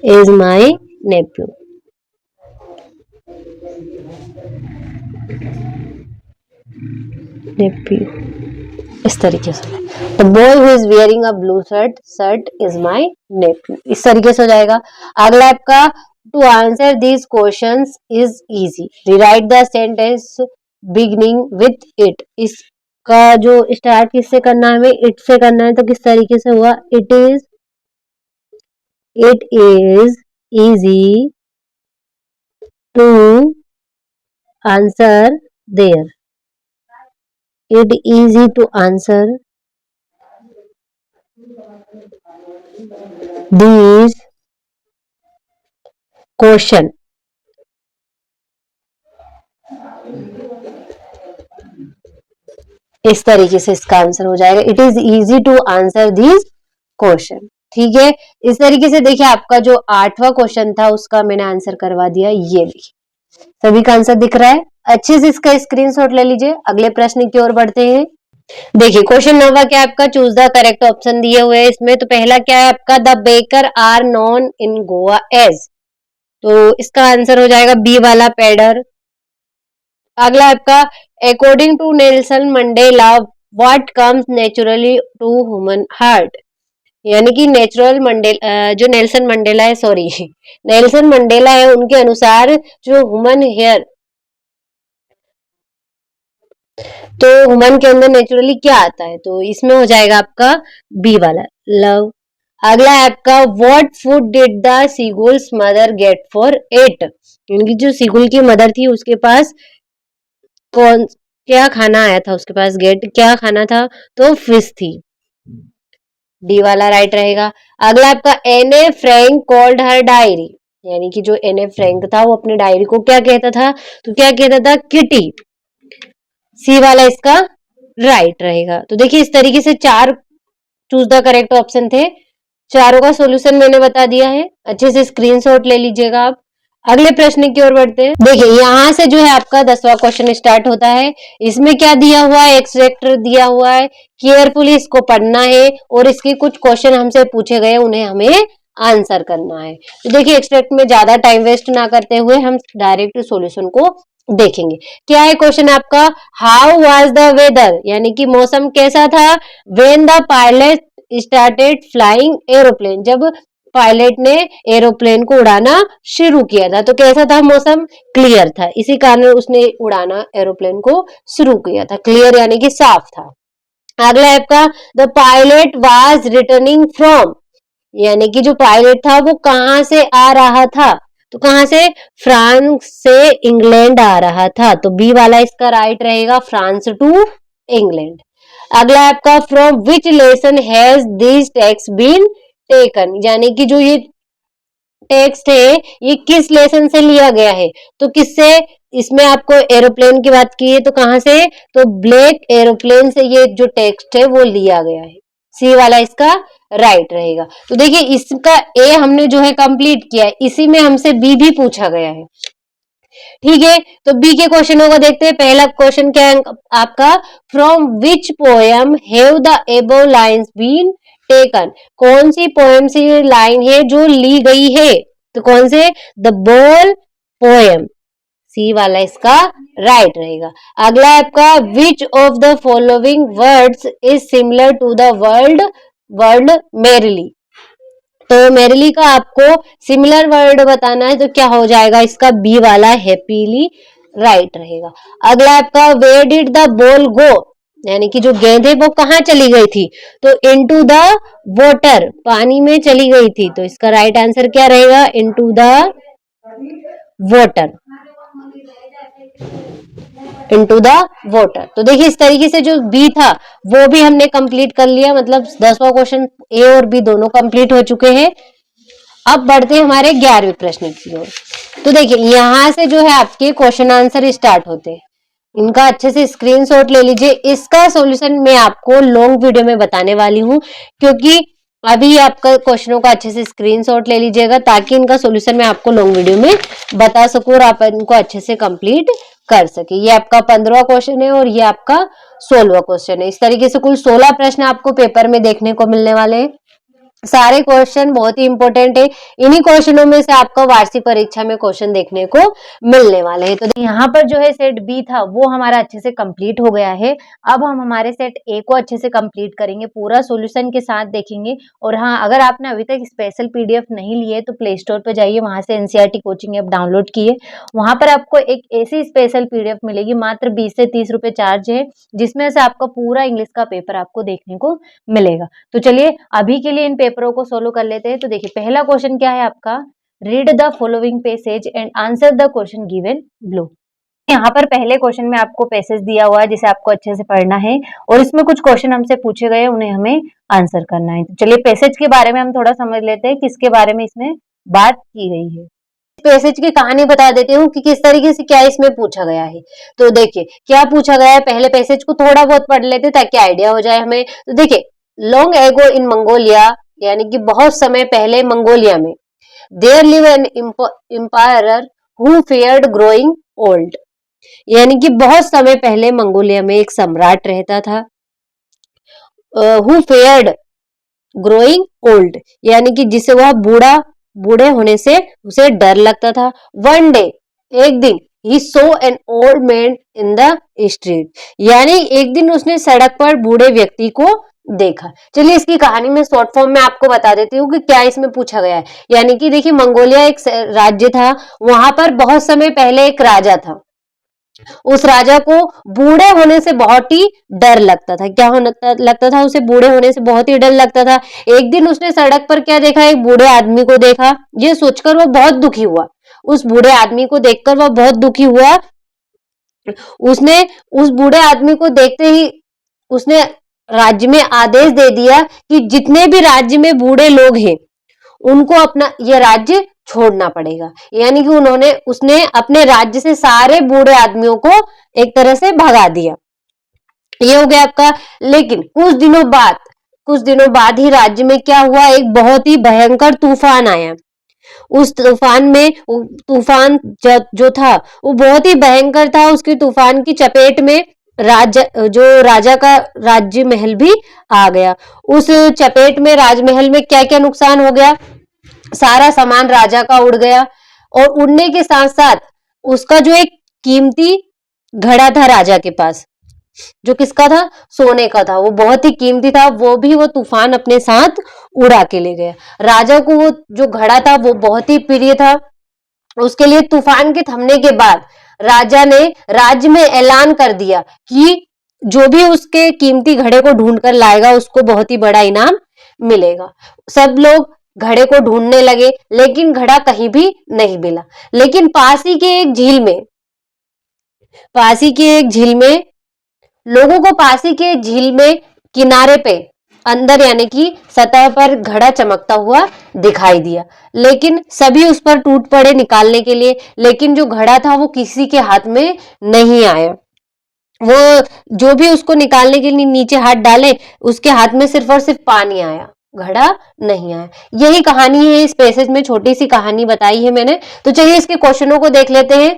is my nephew, इस तरीके से, the boy who is wearing a blue shirt is my nephew, इस तरीके से हो जाएगा। अगला आपका, to answer these questions is easy, rewrite the sentence beginning with it, इसका जो स्टार्ट किससे करना है, हमें इट से करना है, तो किस तरीके से हुआ, it is easy to answer their, it easy to answer these question, इस तरीके से इसका आंसर हो जाएगा, it is easy to answer these question, ठीक है। इस तरीके से देखिए आपका जो 8वां क्वेश्चन था उसका मैंने आंसर करवा दिया, ये देखिए सभी का आंसर दिख रहा है, अच्छे से इसका स्क्रीनशॉट ले लीजिए। अगले प्रश्न की ओर बढ़ते हैं। देखिए क्वेश्चन नंबर क्या है आपका, चूज द करेक्ट ऑप्शन दिए हुए हैं इसमें, तो पहला क्या है आपका, the baker are known in Goa as, तो इसका आंसर हो जाएगा बी वाला, पेडर। अगला आपका according to Nelson Mandela what comes naturally to human heart, यानी कि नेचुरल मंडेला जो नेल्सन मंडेला है, सॉरी नेल्सन मंडेला है, उनके अनुसार जो ह्यूमन हेयर, तो ह्यूमन के अंदर नेचुरली क्या आता है, तो इसमें हो जाएगा आपका बी वाला लव। अगला है आपका what food did the seagulls mother get for it, यानी जो सीगुल की मदर थी उसके पास कौन क्या खाना आया था, उसके पास गेट क्या खाना था, तो फिश थी, डी वाला राइट रहेगा। अगला आपका एने फ्रैंक कॉल्ड हर डायरी, यानी कि जो एने फ्रैंक था वो अपनी डायरी को क्या कहता था, तो क्या कहता था, किटी, सी वाला इसका राइट रहेगा। तो देखिए इस तरीके से 4 चूज द करेक्ट ऑप्शन थे, चारों का सॉल्यूशन मैंने बता दिया है, अच्छे से स्क्रीनशॉट ले लीजिएगा आप। अगले प्रश्न की ओर बढ़ते हैं। देखिए यहाँ से जो है आपका 10वां क्वेश्चन स्टार्ट होता है। इसमें क्या दिया हुआ है, एक्सट्रैक्ट दिया हुआ है, केयरफुली इसको पढ़ना है और इसके कुछ क्वेश्चन हमसे पूछे गए उन्हें हमें आंसर करना है। तो देखिए एक्सट्रैक्ट में ज्यादा टाइम वेस्ट ना करते हुए हम डायरेक्ट सॉल्यूशन को देखेंगे। क्या है क्वेश्चन आपका, हाउ वाज द वेदर, यानी कि मौसम कैसा था, when the pilot started flying aeroplane, जब पायलट ने एरोप्लेन को उड़ाना शुरू किया था, तो कैसा था मौसम, क्लियर था, इसी कारण उसने उड़ाना एरोप्लेन को शुरू किया था, क्लियर यानी कि साफ था। अगला आपका the pilot was returning from, यानी कि जो पायलट था वो कहां से आ रहा था, तो कहां से, फ्रांस से इंग्लैंड आ रहा था, तो बी वाला इसका राइट रहेगा, फ्रांस टू इंग्लैंड। अगला आपका from which lesson has this text been taken, यानी कि जो ये टेक्स्ट है ये किस लेसन से लिया गया है, तो किससे, इसमें आपको एरोप्लेन की बात की है तो कहां से, तो ब्लैक एरोप्लेन से ये जो टेक्स्ट है वो लिया गया है, सी वाला इसका राइट रहेगा। तो देखिए इसका ए हमने जो है कंप्लीट किया है, इसी में हमसे बी भी पूछा गया है, ठीक है। तो बी के क्वेश्चनों को देखते हैं। पहला क्वेश्चन क्या है आपका, from which poem have the above lines been taken, कौन सी पोएम से ये लाइन है जो ली गई है, तो कौन से, द बॉल पोएम, सी वाला इसका राइट रहेगा। अगला आपका which of the following words is similar to the word merrily, तो मेरिली का आपको सिमिलर वर्ड बताना है, तो क्या हो जाएगा इसका बी वाला हैप्पीली राइट रहेगा। अगला आपका वेयर डिड द बॉल गो, यानी कि जो गेंद है वो कहाँ चली गई थी, तो इनटू द वाटर, पानी में चली गई थी, तो इसका राइट आंसर क्या रहेगा, into the water, into the water. तो देखिए इस तरीके से जो बी था वो भी हमने कंप्लीट कर लिया, मतलब 10वां क्वेश्चन ए और बी दोनों कंप्लीट हो चुके हैं। अब बढ़ते हैं हमारे 11वें प्रश्न की ओर। तो देखिए यहां से जो है आपके क्वेश्चन आंसर स्टार्ट होते हैं, इनका अच्छे से स्क्रीनशॉट ले लीजिए। इसका सॉल्यूशन मैं आपको लॉन्ग वीडियो में बताने वाली हूँ, क्योंकि अभी आपका क्वेश्चनों का अच्छे से स्क्रीनशॉट ले लीजिएगा ताकि इनका सॉल्यूशन मैं आपको लॉन्ग वीडियो में बता सकूं और आप इनको अच्छे से कंप्लीट कर सके। ये आपका 15वां क्वेश्चन है और ये आपका 16वां क्वेश्चन है। इस तरीके से कुल 16 प्रश्न आपको पेपर में देखने को मिलने वाले हैं। सारे क्वेश्चन बहुत ही इंपॉर्टेंट है, इन्हीं क्वेश्चनों में से आपका वार्षिक परीक्षा में क्वेश्चन देखने को मिलने वाले हैं। तो यहाँ पर जो है सेट बी था वो हमारा अच्छे से कंप्लीट हो गया है। अब हम हमारे सेट ए को अच्छे से कंप्लीट करेंगे, पूरा सॉल्यूशन के साथ देखेंगे। और हाँ, अगर आपने अभी तक स्पेशल पीडीएफ नहीं लिए तो प्ले स्टोर पर जाइए, वहां से एनसीईआरटी कोचिंग ऐप डाउनलोड कीजिए। वहां पर आपको एक ऐसी स्पेशल पीडीएफ मिलेगी, मात्र 20 से 30 रुपए चार्ज है, जिसमें से आपका पूरा इंग्लिश का पेपर आपको देखने को मिलेगा। तो चलिए अभी के लिए इन पेपरों को सोल्व कर लेते हैं। तो देखिए पहला क्वेश्चन क्या है आपका, read the following passage and answer the question given below. यहाँ पर पहले क्वेश्चन में आपको पैसेज दिया हुआ है जिसे आपको अच्छे से पढ़ना है और इसमें कुछ क्वेश्चन हमसे पूछे गए, उन्हें हमें आंसर करना है। तो चलिए पैसेज के बारे में हम थोड़ा समझ लेते हैं, किसके बारे में इसमें बात की गई है। पैसेज की कहानी बता देती हूँ कि किस तरीके से क्या इसमें पूछा गया है। तो देखिए क्या पूछा गया है, पहले पैसेज को थोड़ा बहुत पढ़ लेते ताकि आइडिया हो जाए हमें। तो देखिए लॉन्ग एगो इन मंगोलिया, यानी कि बहुत समय पहले मंगोलिया में, there live an empire who feared growing old, यानी कि बहुत समय पहले मंगोलिया में एक सम्राट रहता था, हु फेयर्ड ग्रोइंग ओल्ड, यानी कि जिसे वह बूढ़े होने से उसे डर लगता था। वन डे, एक दिन, he saw an old man in the street. यानी एक दिन उसने सड़क पर बूढ़े व्यक्ति को देखा। चलिए इसकी कहानी में शॉर्ट फॉर्म में आपको बता देती हूँ कि क्या इसमें पूछा गया है। यानी कि देखिए मंगोलिया एक राज्य था, वहां पर बहुत समय पहले एक राजा था। उस राजा को बूढ़े होने से बहुत ही डर लगता था। क्या लगता था उसे? बूढ़े होने से बहुत ही डर लगता था। एक दिन उसने सड़क पर क्या देखा? एक बूढ़े आदमी को देखा। ये सोचकर वो बहुत दुखी हुआ। उस बूढ़े आदमी को देखकर वह बहुत दुखी हुआ। उसने उस बूढ़े आदमी को देखते ही उसने राज्य में आदेश दे दिया कि जितने भी राज्य में बूढ़े लोग हैं उनको अपना यह राज्य छोड़ना पड़ेगा। यानी कि उसने अपने राज्य से सारे बूढ़े आदमियों को एक तरह से भगा दिया। ये हो गया आपका। लेकिन कुछ दिनों बाद ही राज्य में क्या हुआ? एक बहुत ही भयंकर तूफान आया। उस तूफान जो था वो बहुत ही भयंकर था। उसके तूफान की चपेट में राजा का राज्य महल भी आ गया। उस चपेट में राजमहल में क्या क्या नुकसान हो गया? सारा सामान राजा का उड़ गया और उड़ने के साथ साथ उसका जो एक कीमती घड़ा था राजा के पास, जो किसका था? सोने का था। वो बहुत ही कीमती था, वो तूफान अपने साथ उड़ा के ले गया। राजा को वो जो घड़ा था वो बहुत ही प्रिय था। उसके लिए तूफान के थमने के बाद राजा ने राज्य में ऐलान कर दिया कि जो भी उसके कीमती घड़े को ढूंढ कर लाएगा उसको बहुत ही बड़ा इनाम मिलेगा। सब लोग घड़े को ढूंढने लगे लेकिन घड़ा कहीं भी नहीं मिला। लेकिन पास ही के एक झील में किनारे पे अंदर यानी कि सतह पर घड़ा चमकता हुआ दिखाई दिया। लेकिन सभी उस पर टूट पड़े निकालने के लिए, लेकिन जो घड़ा था वो किसी के हाथ में नहीं आया। वो जो भी उसको निकालने के लिए नीचे हाथ डाले उसके हाथ में सिर्फ और सिर्फ पानी आया, घड़ा नहीं आया। यही कहानी है इस पैसेज में, छोटी सी कहानी बताई है मैंने। तो चलिए इसके क्वेश्चनों को देख लेते हैं।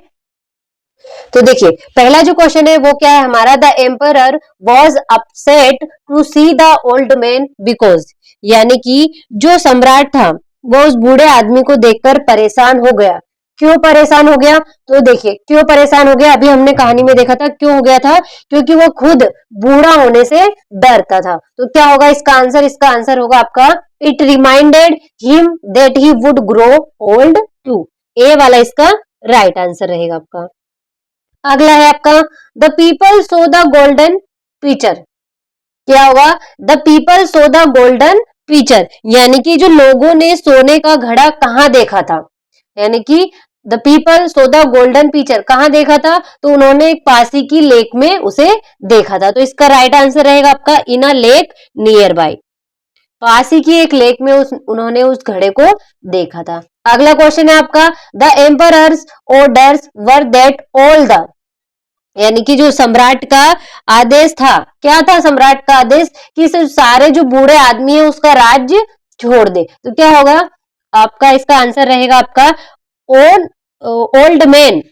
तो देखिए पहला जो क्वेश्चन है वो क्या है हमारा? The emperor was upset to see the old man because, यानी कि जो सम्राट था वो उस बूढ़े आदमी को देखकर परेशान हो गया। क्यों परेशान हो गया? तो देखिए क्यों परेशान हो गया, अभी हमने कहानी में देखा था क्यों हो गया था, क्योंकि वो खुद बूढ़ा होने से डरता था। तो क्या होगा इसका आंसर? इसका आंसर होगा आपका it reminded him that he would grow old too. A वाला इसका राइट आंसर रहेगा आपका। अगला है आपका the people saw the golden pitcher. क्या होगा? The people saw the golden pitcher, यानी कि जो लोगों ने सोने का घड़ा कहां देखा था, यानी कि the people saw the golden pitcher कहां देखा था? तो उन्होंने एक पासी की लेक में उसे देखा था। तो इसका राइट आंसर रहेगा आपका in a lake nearby. पासी की एक लेक में उन्होंने उस घड़े को देखा था। अगला क्वेश्चन है आपका the emperors orders were that all the, यानी कि जो सम्राट का आदेश था, क्या था सम्राट का आदेश? कि सारे जो बूढ़े आदमी है उसका राज्य छोड़ दे। तो क्या होगा आपका? इसका आंसर रहेगा आपका ओल्ड मैन।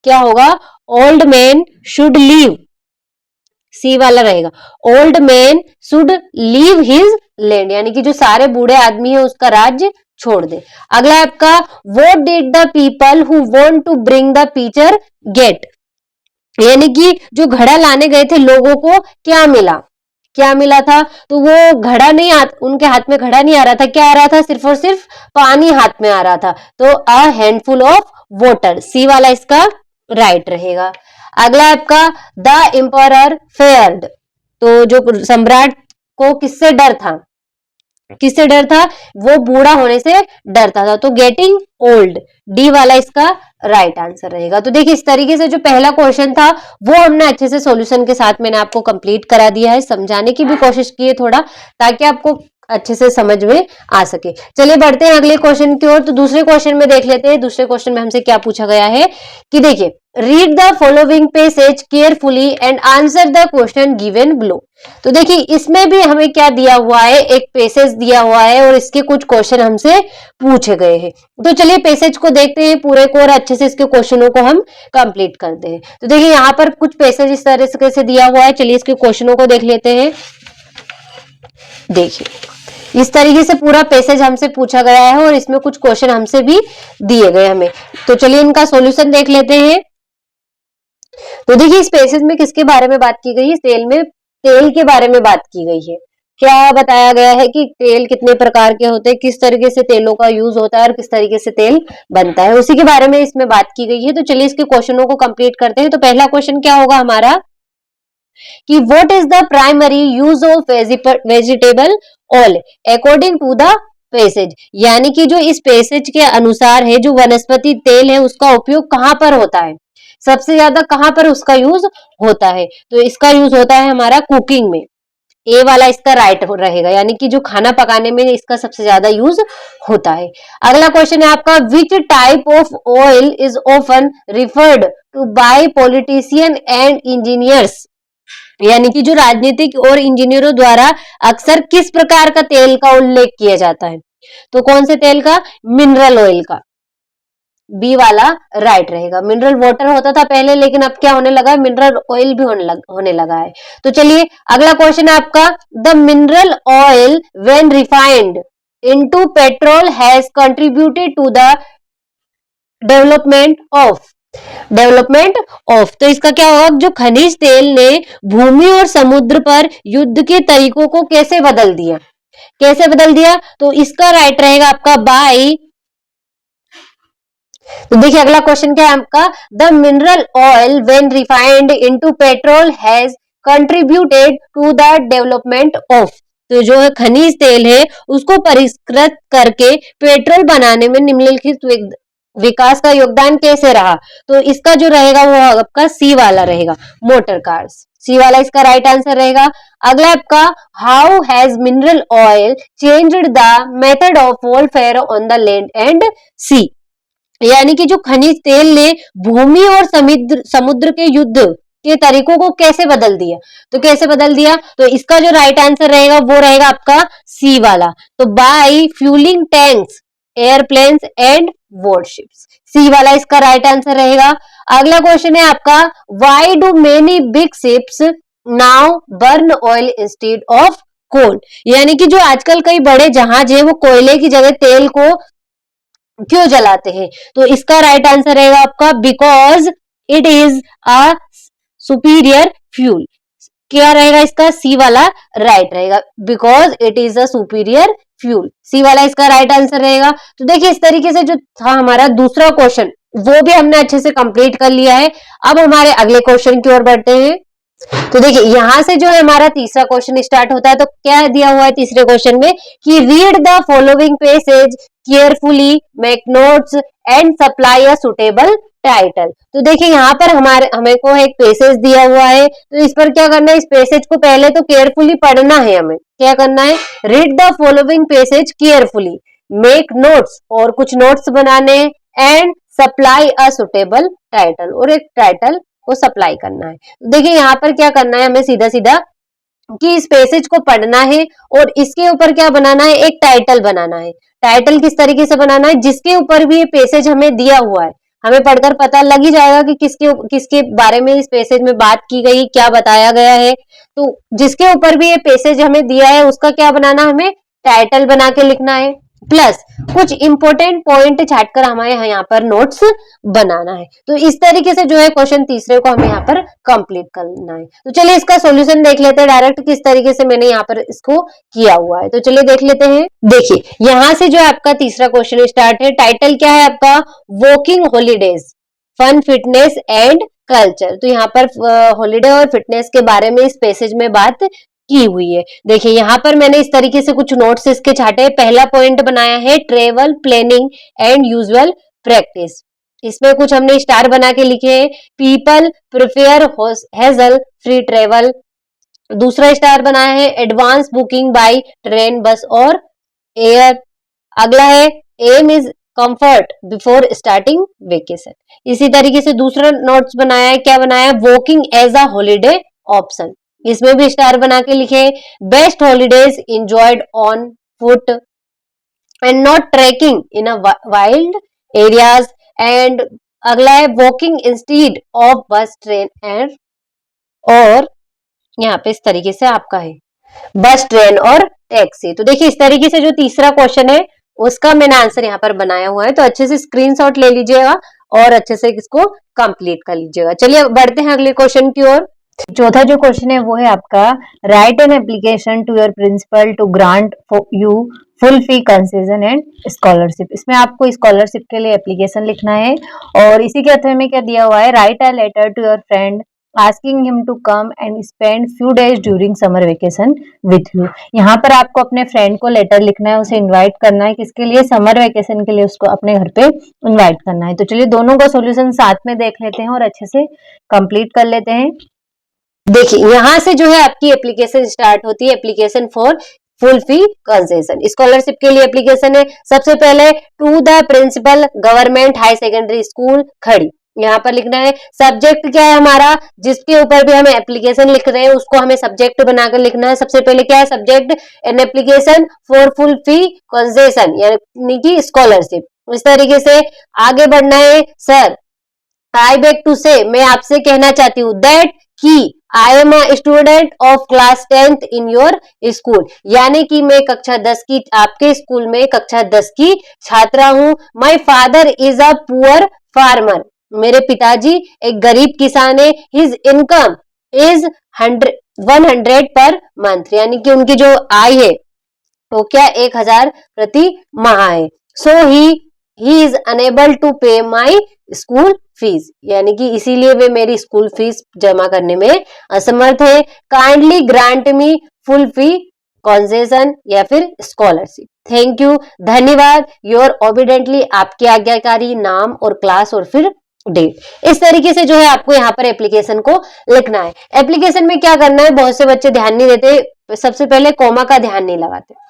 क्या होगा? ओल्ड मैन शुड लीव, सी वाला रहेगा। Old man should leave his land, यानी कि जो सारे बूढ़े आदमी है उसका राज्य छोड़ दे। अगला आपका what did the people who want to bring the picture get, यानी कि जो घड़ा लाने गए थे लोगों को क्या मिला? क्या मिला था? तो वो घड़ा नहीं उनके हाथ में घड़ा नहीं आ रहा था। क्या आ रहा था? सिर्फ और सिर्फ पानी हाथ में आ रहा था। तो अ हैंडफुल ऑफ वाटर, सी वाला इसका राइट रहेगा। अगला आपका द एम्परर फेयर्ड, तो जो सम्राट को किससे डर था? किससे डर था? वो बूढ़ा होने से डरता था। तो गेटिंग ओल्ड, डी वाला इसका राइट आंसर रहेगा। तो देखिए इस तरीके से जो पहला क्वेश्चन था वो हमने अच्छे से सॉल्यूशन के साथ मैंने आपको कंप्लीट करा दिया है। समझाने की भी कोशिश की है थोड़ा, ताकि आपको अच्छे से समझ में आ सके। चलिए बढ़ते हैं अगले क्वेश्चन की ओर। तो दूसरे क्वेश्चन में देख लेते हैं। दूसरे क्वेश्चन में हमसे क्या पूछा गया है कि देखिए read the following passage carefully and answer the question given below. तो देखिए इसमें भी हमें क्या दिया हुआ है? एक पैसेज दिया हुआ है और इसके कुछ क्वेश्चन हमसे पूछे गए हैं। तो चलिए पैसेज को देखते हैं पूरे को और अच्छे से इसके क्वेश्चनों को हम कंप्लीट करते हैं। तो देखिए यहाँ पर कुछ पैसेज इस तरह से दिया हुआ है। चलिए इसके क्वेश्चनों को देख लेते हैं। देखिए इस तरीके से पूरा पैसेज हमसे पूछा गया है और इसमें कुछ क्वेश्चन हमसे भी दिए गए हमें। तो चलिए इनका सॉल्यूशन देख लेते हैं। तो देखिए इस पैसेज में किसके बारे में बात की गई है, तेल के बारे में बात की गई है। क्या बताया गया है कि तेल कितने प्रकार के होते हैं, किस तरीके से तेलों का यूज होता है और किस तरीके से तेल बनता है, उसी के बारे में इसमें बात की गई है। तो चलिए इसके क्वेश्चनों को कंप्लीट करते हैं। तो पहला क्वेश्चन क्या होगा हमारा कि what is the primary use of vegetable oil according to the passage, यानी कि जो इस पैसेज के अनुसार है जो वनस्पति तेल है उसका उपयोग कहां पर होता है, सबसे ज्यादा कहां पर उसका यूज होता है। तो इसका यूज होता है हमारा कुकिंग में, ए वाला इसका राइट रहेगा, यानी कि जो खाना पकाने में इसका सबसे ज्यादा यूज होता है। अगला क्वेश्चन है आपका which type of oil is often referred to by politician and engineers, यानी कि जो राजनीतिक और इंजीनियरों द्वारा अक्सर किस प्रकार का तेल का उल्लेख किया जाता है। तो कौन से तेल का, मिनरल ऑयल का, बी वाला राइट रहेगा। मिनरल वाटर होता था पहले, लेकिन अब क्या होने लगा है, मिनरल ऑयल भी होने लगा है। तो चलिए अगला क्वेश्चन है आपका the mineral oil when refined into petrol has contributed to the development of तो इसका क्या होगा, जो खनिज तेल ने भूमि और समुद्र पर युद्ध के तरीकों को कैसे बदल दिया, तो इसका राइट रहेगा आपका बाय। तो देखिए अगला क्वेश्चन क्या है आपका the mineral oil when refined into petrol has contributed to the development of, तो जो है खनिज तेल है उसको परिष्कृत करके पेट्रोल बनाने में निम्नलिखित विकास का योगदान कैसे रहा। तो इसका जो रहेगा वो आपका सी वाला रहेगा, मोटर कार्स, सी वाला इसका राइट आंसर रहेगा। अगला आपका how has mineral oil changed the method of warfare on the land and sea, यानी कि जो खनिज तेल ने भूमि और समुद्र के युद्ध के तरीकों को कैसे बदल दिया, तो इसका जो राइट आंसर रहेगा वो रहेगा आपका सी वाला, तो by fuelling tanks airplanes and warships, C वाला इसका राइट आंसर रहेगा। अगला क्वेश्चन है आपका why do many big ships now burn oil instead of coal, यानी कि जो आजकल कई बड़े जहाज है वो कोयले की जगह तेल को क्यों जलाते हैं। तो इसका राइट आंसर रहेगा आपका because it is a superior fuel, क्या रहेगा इसका, सी वाला राइट रहेगा, because it is a superior fuel, C वाला इसका राइट आंसर रहेगा। तो देखिए इस तरीके से जो था हमारा दूसरा क्वेश्चन वो भी हमने अच्छे से कंप्लीट कर लिया है। अब हमारे अगले क्वेश्चन की ओर बढ़ते हैं। तो देखिए यहां से जो है हमारा तीसरा क्वेश्चन स्टार्ट होता है। तो क्या दिया हुआ है तीसरे क्वेश्चन में कि read the following passage carefully, make notes and supply a suitable title. तो देखिए यहाँ पर हमें को एक पैसेज दिया हुआ है, तो इस पर क्या करना है, इस पैसेज को पहले तो केयरफुली पढ़ना है, हमें क्या करना है, read the following passage carefully, make notes और कुछ नोट्स बनाने, and supply a suitable title और एक टाइटल को सप्लाई करना है। देखिए यहाँ पर क्या करना है, हमें सीधा सीधा कि इस पैसेज को पढ़ना है और इसके ऊपर क्या बनाना है, एक टाइटल बनाना है। टाइटल किस तरीके से बनाना है, जिसके ऊपर भी ये पैसेज हमें दिया हुआ है हमें पढ़कर पता लग ही जाएगा कि किसके बारे में इस पैसेज में बात की गई, क्या बताया गया है। तो जिसके ऊपर भी ये पैसेज हमें दिया है उसका क्या बनाना, हमें टाइटल बना के लिखना है, प्लस कुछ इंपॉर्टेंट पॉइंट छाटकर हमें यहाँ पर नोट्स बनाना है। तो इस तरीके से जो है क्वेश्चन तीसरे को हमें यहाँ पर कंप्लीट करना है। तो चलिए इसका सॉल्यूशन देख लेते हैं डायरेक्ट किस तरीके से मैंने यहाँ पर इसको किया हुआ है। तो चलिए देख लेते हैं। देखिए यहाँ से जो है आपका तीसरा क्वेश्चन स्टार्ट है। टाइटल क्या है आपका, walking holidays, fun, fitness and culture. तो यहाँ पर हॉलीडे और फिटनेस के बारे में इस पैसेज में बात की हुई है। देखिए यहाँ पर मैंने इस तरीके से कुछ नोट्स इसके छाटे। पहला पॉइंट बनाया है travel planning and usual practice, इसमें कुछ हमने स्टार बना के लिखे हैं। People prefer hazel free travel, दूसरा स्टार बनाया है एडवांस बुकिंग बाय ट्रेन, बस और एयर। अगला है aim is comfort before starting vacation. इसी तरीके से दूसरा नोट्स बनाया है, क्या बनाया है, walking as a holiday option, इसमें भी स्टार बना के लिखे। Best holidays enjoyed on foot and not trekking in a wild areas. And अगला है walking instead of bus train and, और यहाँ पे इस तरीके से आपका है बस ट्रेन और टैक्सी। तो देखिए इस तरीके से जो तीसरा क्वेश्चन है उसका मैंने आंसर यहाँ पर बनाया हुआ है। तो अच्छे से स्क्रीनशॉट ले लीजिएगा और अच्छे से इसको कंप्लीट कर लीजिएगा। चलिए अब बढ़ते हैं अगले क्वेश्चन की ओर। चौथा जो क्वेश्चन है वो है आपका, write an application to your principal to grant you full fee concession and scholarship. इसमें आपको स्कॉलरशिप के लिए एप्लीकेशन लिखना है और इसी के अथवा में क्या दिया हुआ है, write a letter to your friend asking him to come and spend few days during summer vacation with you. यहाँ पर आपको अपने फ्रेंड को लेटर लिखना है, उसे इनवाइट करना है, किसके लिए, समर वेकेशन के लिए उसको अपने घर पे इनवाइट करना है। तो चलिए दोनों का सॉल्यूशन साथ में देख लेते हैं और अच्छे से कंप्लीट कर लेते हैं। देखिए यहां से जो है आपकी एप्लीकेशन स्टार्ट होती है, application for full fee concession. Scholarship के लिए एप्लीकेशन है। सबसे पहले to the principal government high secondary school Khadi, यहाँ पर लिखना है। सब्जेक्ट क्या है हमारा, जिसके ऊपर भी हम एप्लीकेशन लिख रहे हैं उसको हमें सब्जेक्ट बनाकर लिखना है। सबसे पहले क्या है subject, N application for full fee concession यानी कि स्कॉलरशिप। इस तरीके से आगे बढ़ना है। सर आई बेग टू से, मैं आपसे कहना चाहती हूँ दैट कि I am a student of class 10th in your school, यानी कि मैं कक्षा 10 की आपके स्कूल में कक्षा 10 की छात्रा हूं। My father is a poor farmer, मेरे पिताजी एक गरीब किसान है। His income is 100 per month, यानी कि उनकी जो आय है वो क्या 1000 प्रति माह है। सो ही इज अनेबल टू पे माई स्कूल फीस, यानी कि इसीलिए वे मेरी स्कूल फीस जमा करने में असमर्थ है। काइंडली ग्रांट मी फुल फी कंसेशन या फिर स्कॉलरशिप। थैंक यू, धन्यवाद। योर ओबिडेंटली, आपके आज्ञाकारी, नाम और क्लास और फिर डेट। इस तरीके से जो है आपको यहाँ पर एप्लीकेशन को लिखना है। एप्लीकेशन में क्या करना है, बहुत से बच्चे ध्यान नहीं देते, सबसे पहले कोमा का ध्यान नहीं लगाते।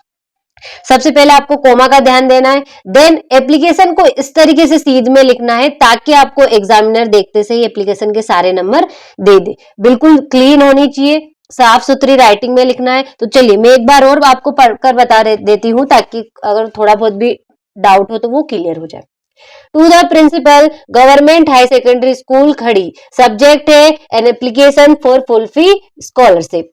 सबसे पहले आपको कोमा का ध्यान देना है, देन एप्लीकेशन को इस तरीके से सीध में लिखना है ताकि आपको एग्जामिनर देखते से ही एप्लीकेशन के सारे नंबर दे दे। बिल्कुल क्लीन होनी चाहिए, साफ सुथरी राइटिंग में लिखना है। तो चलिए मैं एक बार और आपको पढ़कर बता देती हूँ ताकि अगर थोड़ा बहुत भी डाउट हो तो वो क्लियर हो जाए। To the principal government high secondary school Khadi, subject है an application for full fee scholarship.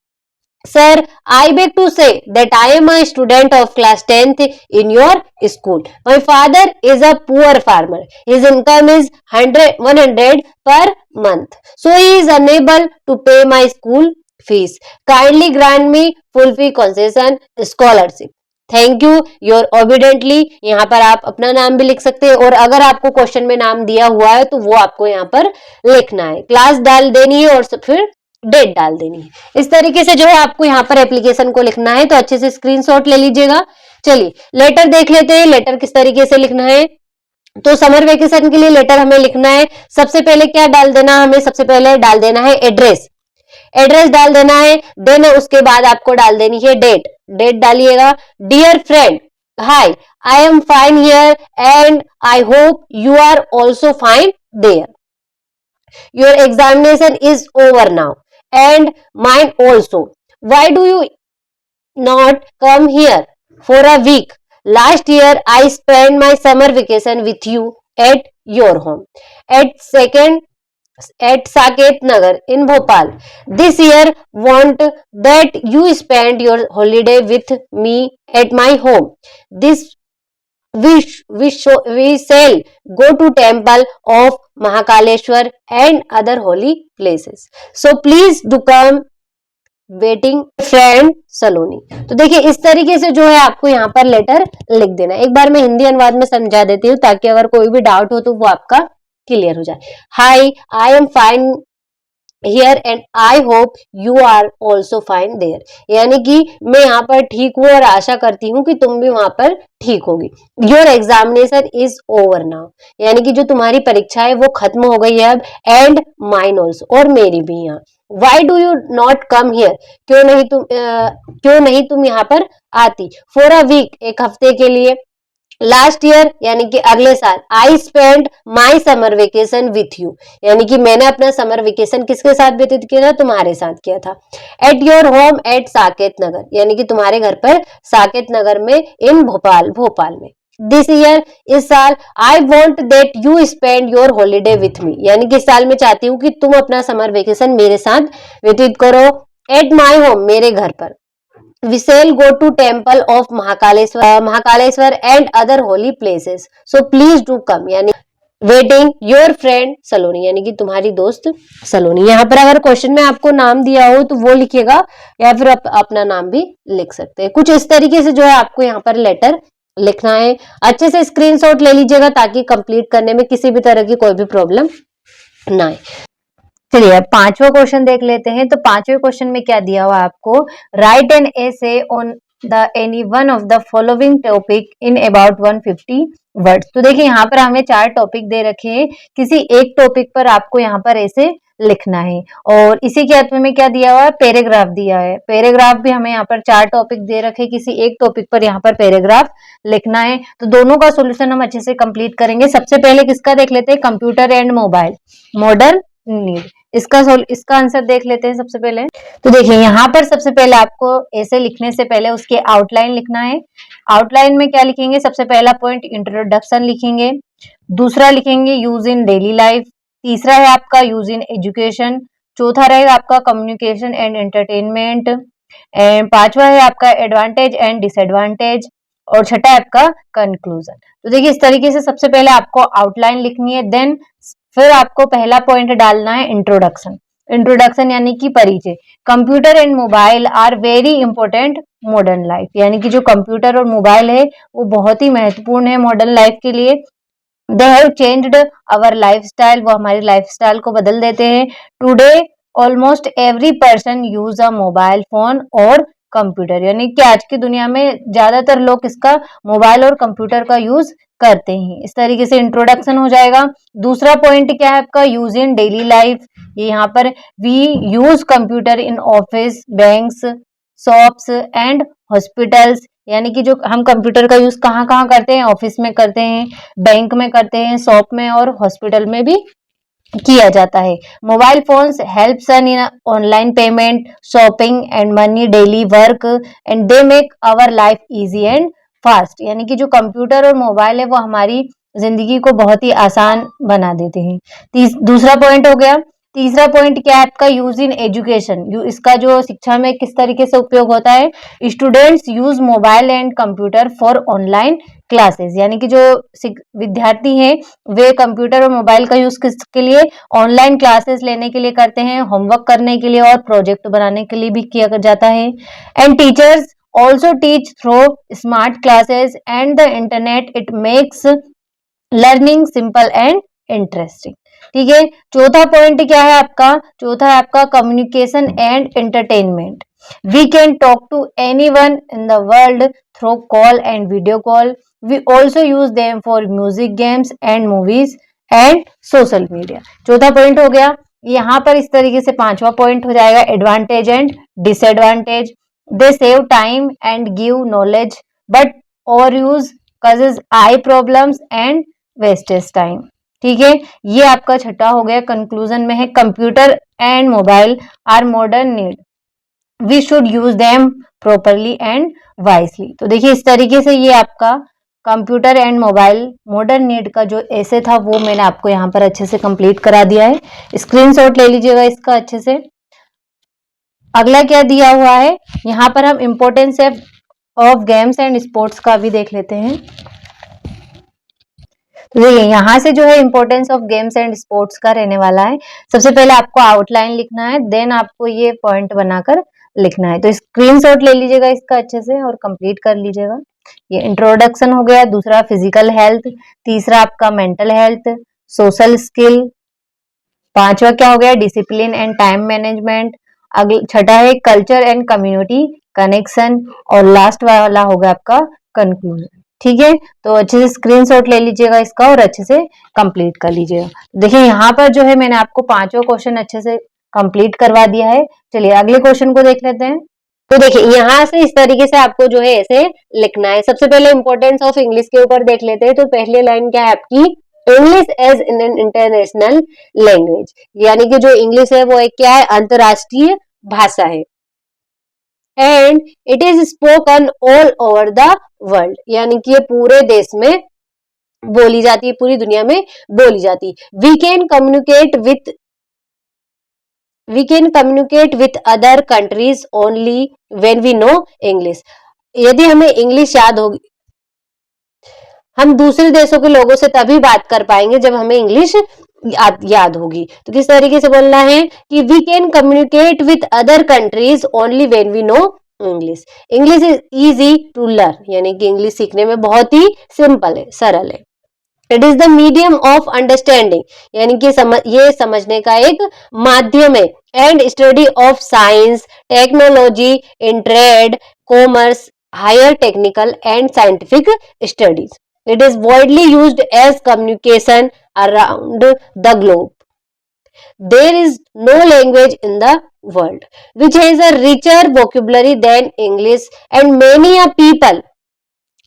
Sir, I beg to say that I am a student of class 10th in your school. My father is a poor farmer. His income is 100 per month. So he is unable to pay my school fees. Kindly grant me full fee concession scholarship. Thank you, your obediently. यहाँ पर आप अपना नाम भी लिख सकते हैं और अगर आपको क्वेश्चन में नाम दिया हुआ है तो वो आपको यहाँ पर लिखना है, क्लास डाल देनी है और फिर डेट डाल देनी है। इस तरीके से जो है आपको यहाँ पर एप्लीकेशन को लिखना है। तो अच्छे से स्क्रीनशॉट ले लीजिएगा। चलिए लेटर देख लेते हैं, लेटर किस तरीके से लिखना है। तो समर वेकेशन के लिए लेटर हमें लिखना है। सबसे पहले क्या डाल देना, हमें सबसे पहले डाल देना है एड्रेस, एड्रेस डाल देना है। देन उसके बाद आपको डाल देनी है डेट, डेट डालिएगा। Dear friend, hi, I am fine here and I hope you are also fine there. Your examination is over now and mine also. Why do you not come here for a week? Last year I spent my summer vacation with you at your home at Saket Nagar in Bhopal. This year want that you spend your holiday with me at my home. This we shall go to temple of Mahakaleshwar and other holy places. So please do come, waiting friend Saloni. तो देखिए इस तरीके से जो है आपको यहाँ पर लेटर लिख देना। एक बार मैं हिंदी अनुवाद में समझा देती हूँ ताकि अगर कोई भी डाउट हो तो वो आपका क्लियर हो जाए। Hi, I am fine here and I hope you are also fine there, यानी कि मैं यहाँ पर ठीक हूँ और आशा करती हूँ कि तुम भी वहां पर ठीक होगी। Your examination is over now, यानी कि जो तुम्हारी परीक्षा है वो खत्म हो गई है अब। एंड माइन ऑल्सो, और मेरी भी यहाँ। Why do you not come here, क्यों नहीं तुम यहाँ पर आती। फॉर अ वीक, एक हफ्ते के लिए। लास्ट ईयर, यानी कि अगले साल। I spend my summer vacation with you, यानी कि मैंने अपना समर वेकेशन किसके साथ व्यतीत किया था, तुम्हारे साथ किया था। At your home at Saket Nagar, यानी कि तुम्हारे घर पर साकेत नगर में, इन भोपाल में। दिस ईयर, इस साल। I want that you spend your holiday with me, यानी कि इस साल मैं चाहती हूँ कि तुम अपना समर वेकेशन मेरे साथ व्यतीत करो। एट माई होम, मेरे घर पर। We shall go to temple of Mahakaleshwar and other holy places. So please do come, यानी वेटिंग योर फ्रेंड सलोनी, यानी कि तुम्हारी दोस्त सलोनी। यहाँ पर अगर क्वेश्चन में आपको नाम दिया हो तो वो लिखिएगा, या फिर अपना नाम भी लिख सकते हैं। कुछ इस तरीके से जो है आपको यहाँ पर लेटर लिखना है। अच्छे से स्क्रीनशॉट ले लीजिएगा ताकि कंप्लीट करने में किसी भी तरह की कोई भी प्रॉब्लम ना आए। चलिए अब पांचवा क्वेश्चन देख लेते हैं। तो पांचवे क्वेश्चन में क्या दिया हुआ है आपको, right an essay on the any one of the following topic in about 150 words. तो देखिए यहाँ पर हमें 4 टॉपिक दे रखे हैं, किसी एक टॉपिक पर आपको यहाँ पर ऐसे लिखना है। और इसी के अंत में क्या दिया हुआ है, पैराग्राफ दिया है। पैराग्राफ भी हमें यहाँ पर 4 टॉपिक दे रखे, किसी एक टॉपिक पर यहाँ पर पैराग्राफ लिखना है। तो दोनों का सोल्यूशन हम अच्छे से कंप्लीट करेंगे। सबसे पहले किसका देख लेते हैं, computer and mobile modern need. इसका आंसर देख लेते हैं सबसे पहले। तो देखिए यहाँ पर सबसे पहले आपको ऐसे लिखने से पहले उसके आउटलाइन लिखना है। आउटलाइन में क्या लिखेंगे, सबसे पहला पॉइंट इंट्रोडक्शन लिखेंगे, दूसरा लिखेंगे यूज इन डेली लाइफ, तीसरा है आपका यूज इन एजुकेशन, चौथा रहेगा आपका कम्युनिकेशन एंड एंटरटेनमेंट, एंड पांचवा है आपका एडवांटेज एंड डिसएडवांटेज, और छठा है आपका कंक्लूजन। तो देखिए इस तरीके से सबसे पहले आपको आउटलाइन लिखनी है, देन फिर आपको पहला पॉइंट डालना है इंट्रोडक्शन। इंट्रोडक्शन यानी कि परिचय। Computer and mobile are very important modern life, यानी कि जो कंप्यूटर और मोबाइल है वो बहुत ही महत्वपूर्ण है मॉडर्न लाइफ के लिए। They have changed our lifestyle, वो हमारी लाइफस्टाइल को बदल देते हैं। Today almost every person use a mobile phone और कंप्यूटर, यानी कि आज की दुनिया में ज्यादातर लोग इसका मोबाइल और कंप्यूटर का यूज करते हैं। इस तरीके से इंट्रोडक्शन हो जाएगा। दूसरा पॉइंट क्या है आपका, यूज इन डेली लाइफ। ये यहाँ पर we use computer in office, banks, shops and hospitals, यानी कि जो हम कंप्यूटर का यूज कहाँ कहाँ करते हैं, ऑफिस में करते हैं, बैंक में करते हैं, शॉप में और हॉस्पिटल में भी किया जाता है। Mobile phones helps in online payment, shopping and money daily work, and they make our life easy and fast, यानी कि जो कंप्यूटर और मोबाइल है वो हमारी जिंदगी को बहुत ही आसान बना देते हैं। दूसरा पॉइंट हो गया। तीसरा पॉइंट क्या है आपका, यूज इन एजुकेशन। इसका जो शिक्षा में किस तरीके से उपयोग होता है, students use mobile and computer for online classes, यानी कि जो विद्यार्थी हैं वे कंप्यूटर और मोबाइल का यूज किसके लिए, ऑनलाइन क्लासेस लेने के लिए करते हैं, होमवर्क करने के लिए और प्रोजेक्ट बनाने के लिए भी किया जाता है। And teachers also teach through smart classes and the internet, it makes learning simple and interesting। ठीक है। चौथा पॉइंट क्या है आपका, चौथा है आपका communication and entertainment. We can talk to anyone in the world through call and video call. We also use them for music, games and movies and social media. चौथा पॉइंट हो गया। यहाँ पर इस तरीके से पांचवा पॉइंट हो जाएगा, advantage and disadvantage. They save time and give knowledge, but overuse causes eye problems and wastes time। ठीक है। ये आपका छठा हो गया। कंक्लूजन में है, computer and mobile are modern need, we should use them properly and wisely. तो देखिए इस तरीके से ये आपका computer and mobile modern need का जो ऐसे था वो मैंने आपको यहाँ पर अच्छे से कंप्लीट करा दिया है। स्क्रीनशॉट ले लीजिएगा इसका अच्छे से। अगला क्या दिया हुआ है, यहाँ पर हम importance of games and sports का भी देख लेते हैं। तो देखिए यहाँ से जो है importance of games and sports का रहने वाला है। सबसे पहले आपको आउटलाइन लिखना है, देन आपको ये पॉइंट बनाकर लिखना है। तो स्क्रीनशॉट ले लीजिएगा इसका अच्छे से और कंप्लीट कर लीजिएगा। ये इंट्रोडक्शन हो गया। दूसरा फिजिकल हेल्थ, तीसरा आपका मेंटल हेल्थ, सोशल स्किल, पांचवा क्या हो गया, डिसिप्लिन एंड टाइम मैनेजमेंट, छठा है कल्चर एंड कम्युनिटी कनेक्शन, और लास्ट वाला होगा आपका कंक्लूजन। ठीक है। तो अच्छे से स्क्रीनशॉट ले लीजिएगा इसका और अच्छे से कंप्लीट कर लीजिएगा। देखिए यहाँ पर जो है मैंने आपको पांचों क्वेश्चन अच्छे से कंप्लीट करवा दिया है। चलिए अगले क्वेश्चन को देख लेते हैं। तो देखिए यहाँ से इस तरीके से आपको जो है ऐसे लिखना है। सबसे पहले इंपॉर्टेंस ऑफ इंग्लिश के ऊपर देख लेते हैं। तो पहली लाइन क्या है आपकी, English as in an international language, यानी कि जो इंग्लिश है वो एक क्या है, अंतरराष्ट्रीय भाषा है। And it is spoken all over the world, यानी कि ये पूरे देश में बोली जाती है, पूरी दुनिया में बोली जाती है। We can communicate with other countries only when we know English, यदि हमें इंग्लिश याद होगी, हम दूसरे देशों के लोगों से तभी बात कर पाएंगे जब हमें इंग्लिश याद होगी। तो किस तरीके से बोलना है कि we can communicate with other countries only when we know English. English is easy to learn, यानी कि इंग्लिश सीखने में बहुत ही सिंपल है, सरल है। It is the medium of understanding, यानी कि ये समझने का एक माध्यम है। And study of science, technology in trade, commerce, higher technical and scientific studies. It is widely used as communication around the globe. There is no language in the world which has a richer vocabulary than English, and many a people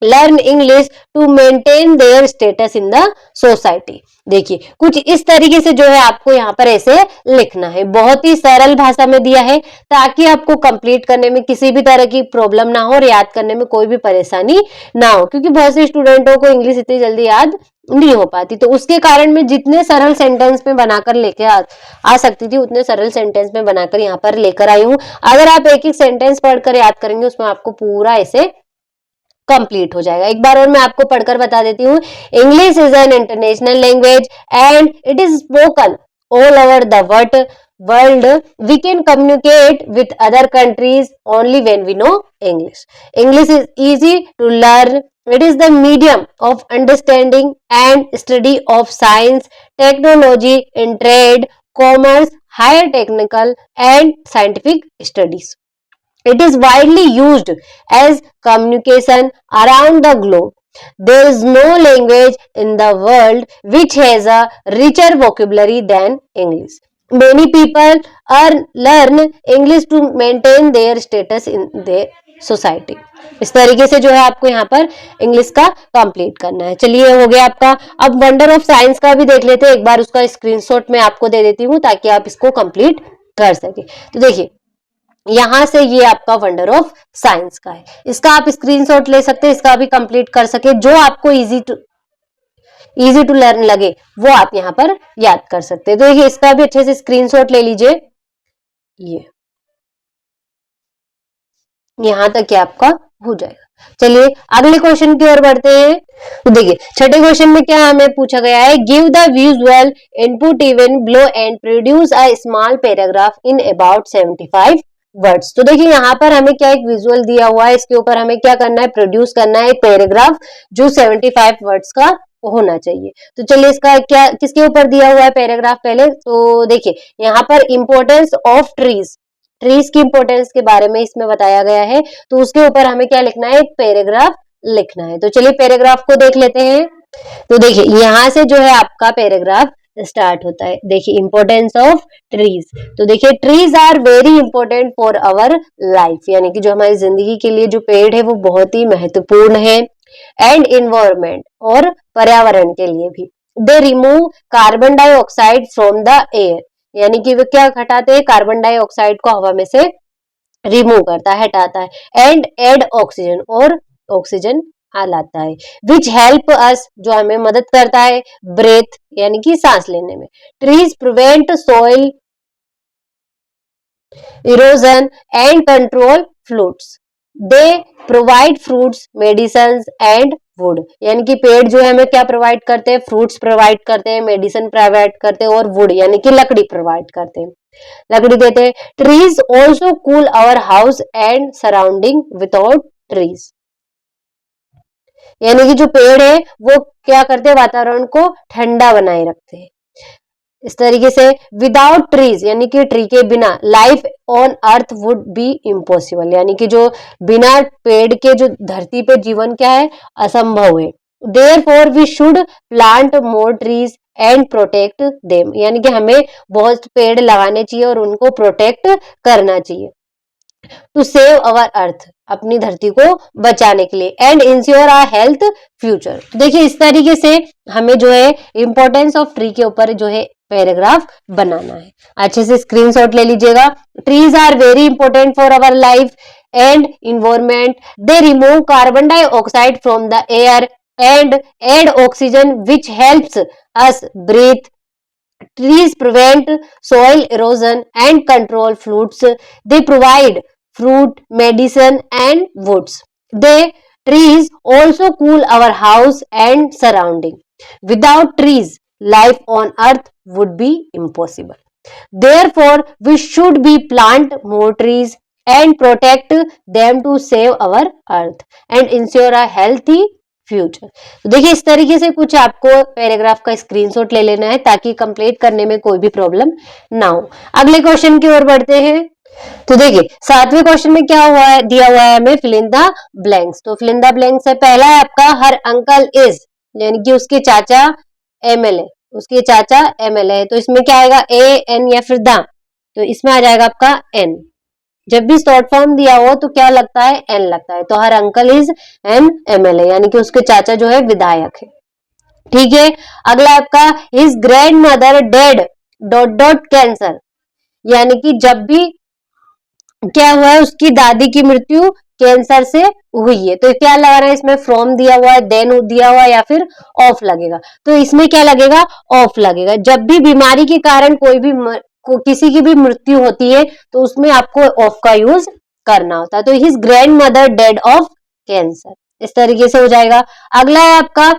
learn English to maintain their status in the society. देखिए कुछ इस तरीके से जो है आपको यहाँ पर ऐसे लिखना है, बहुत ही सरल भाषा में दिया है ताकि आपको कंप्लीट करने में किसी भी तरह की प्रॉब्लम ना हो और याद करने में कोई भी परेशानी ना हो, क्योंकि बहुत से स्टूडेंटों को इंग्लिश इतनी जल्दी याद नहीं हो पाती। तो उसके कारण मैं जितने सरल सेंटेंस में बनाकर लेके आ सकती थी उतने सरल सेंटेंस में बनाकर यहाँ पर लेकर आई हूँ। अगर आप एक एक सेंटेंस पढ़कर याद करेंगे उसमें आपको पूरा ऐसे कंप्लीट हो जाएगा। एक बार और मैं आपको पढ़कर बता देती हूँ। English is an international language and it is spoken all over the world. We can communicate with other countries only when we know English. English is easy to learn. It is the medium of understanding and study of science, technology in trade, commerce, higher technical and scientific studies. It is widely used as communication around the globe. There is no language in the world which has a richer vocabulary than English. Many people learn English to maintain their status in their society. इस तरीके से जो है आपको यहाँ पर English का complete करना है। चलिए हो गया आपका। अब वंडर ऑफ साइंस का भी देख लेते हैं, एक बार उसका स्क्रीनशॉट मैं आपको दे देती हूँ ताकि आप इसको कंप्लीट कर सके। तो देखिए यहां से ये आपका वंडर ऑफ साइंस का है, इसका आप स्क्रीनशॉट ले सकते हैं, इसका भी कंप्लीट कर सके। जो आपको इजी टू लर्न लगे वो आप यहाँ पर याद कर सकते हैं। तो देखिए इसका भी अच्छे से स्क्रीनशॉट ले लीजिए। ये यहां तक क्या आपका हो जाएगा। चलिए अगले क्वेश्चन की ओर बढ़ते हैं। तो देखिए छठे क्वेश्चन में क्या हमें पूछा गया है, give the visual input even below and produce a small paragraph in about 75 words. तो देखिए यहाँ पर हमें क्या एक विजुअल दिया हुआ है, इसके ऊपर हमें क्या करना है, प्रोड्यूस करना है एक पैराग्राफ जो 75 वर्ड्स का होना चाहिए। तो चलिए इसका क्या किसके ऊपर दिया हुआ है पैराग्राफ पहले तो देखिए यहाँ पर इंपॉर्टेंस ऑफ ट्रीज, ट्रीज की इंपॉर्टेंस के बारे में इसमें बताया गया है। तो उसके ऊपर हमें क्या लिखना है, एक पैराग्राफ लिखना है। तो चलिए पैराग्राफ को देख लेते हैं। तो देखिए यहां से जो है आपका पैराग्राफ स्टार्ट होता है। देखिए इंपॉर्टेंस ऑफ ट्रीज, तो देखिए trees are very important for our life, यानी कि जो हमारी जिंदगी के लिए जो पेड़ है वो बहुत ही महत्वपूर्ण है। एंड इन्वायरमेंट और पर्यावरण के लिए भी। दे remove carbon dioxide from the air, यानी कि वे क्या हटाते हैं, कार्बन डाइऑक्साइड को हवा में से रिमूव करता है, हटाता है। एंड एड ऑक्सीजन, और ऑक्सीजन लाता है। विच हेल्प अस, जो हमें मदद करता है ब्रेथ यानी कि सांस लेने में। Trees prevent soil erosion and control fluids. They provide fruits, medicine and would, यानी कि पेड़ जो है हमें क्या प्रोवाइड करते हैं, फ्रूट्स प्रोवाइड करते हैं, मेडिसिन प्रोवाइड करते हैं और वुड यानी कि लकड़ी प्रोवाइड करते हैं, लकड़ी देते हैं। Trees also cool our house and surrounding. Without trees, यानी कि जो पेड़ है वो क्या करते हैं, वातावरण को ठंडा बनाए रखते हैं। इस तरीके से विदाउट ट्रीज, यानी कि ट्री के बिना life on earth would be impossible, यानी कि जो बिना पेड़ के जो धरती पे जीवन क्या है, असंभव है। Therefore we should plant more trees and protect them, यानी कि हमें बहुत पेड़ लगाने चाहिए और उनको प्रोटेक्ट करना चाहिए। टू सेव अवर अर्थ, अपनी धरती को बचाने के लिए। And ensure our health future. देखिए इस तरीके से हमें जो है इंपॉर्टेंस ऑफ ट्री के ऊपर जो है पैराग्राफ बनाना है। अच्छे से स्क्रीनशॉट ले लीजिएगा। Trees are very important for our life and environment. They remove carbon dioxide from the air and add oxygen which helps us breathe. Trees prevent soil erosion and control floods. They provide fruit, medicine and woods. They Trees also cool our house and surrounding. Without trees, life on earth would be impossible. Therefore, we should be plant more trees and protect them to save our earth and ensure a healthy future. तो देखिए इस तरीके से कुछ आपको paragraph का screenshot ले लेना है ताकि कंप्लीट करने में कोई भी प्रॉब्लम ना हो। अगले क्वेश्चन की ओर बढ़ते हैं। तो देखिए 7वें क्वेश्चन में क्या हुआ है, दिया हुआ है हमें फिल इन द ब्लैंक्स। तो फिल इन द ब्लैंक्स है, पहला है आपका हर अंकल इज, यानी कि उसके चाचा एमएलए, उसके चाचा एमएलए, तो इसमें क्या आएगा ए एन या फिर द, तो इसमें आ जाएगा आपका एन। जब भी शॉर्ट फॉर्म दिया हो तो क्या लगता है, एन लगता है, तो हर अंकल इज एन एमएलए, यानी कि उसके चाचा जो है विधायक है। ठीक है, अगला आपका his grandmother dead dot dot cancer, यानी कि जब भी क्या हुआ है, उसकी दादी की मृत्यु कैंसर से हुई है। तो क्या लगा रहा है इसमें, फ्रॉम दिया हुआ है, देन दिया हुआ है या फिर ऑफ लगेगा, तो इसमें क्या लगेगा, ऑफ लगेगा। जब भी बीमारी के कारण कोई भी किसी की भी मृत्यु होती है तो उसमें आपको ऑफ का यूज करना होता है। तो his grandmother dead of cancer, इस तरीके से हो जाएगा। अगला है आपका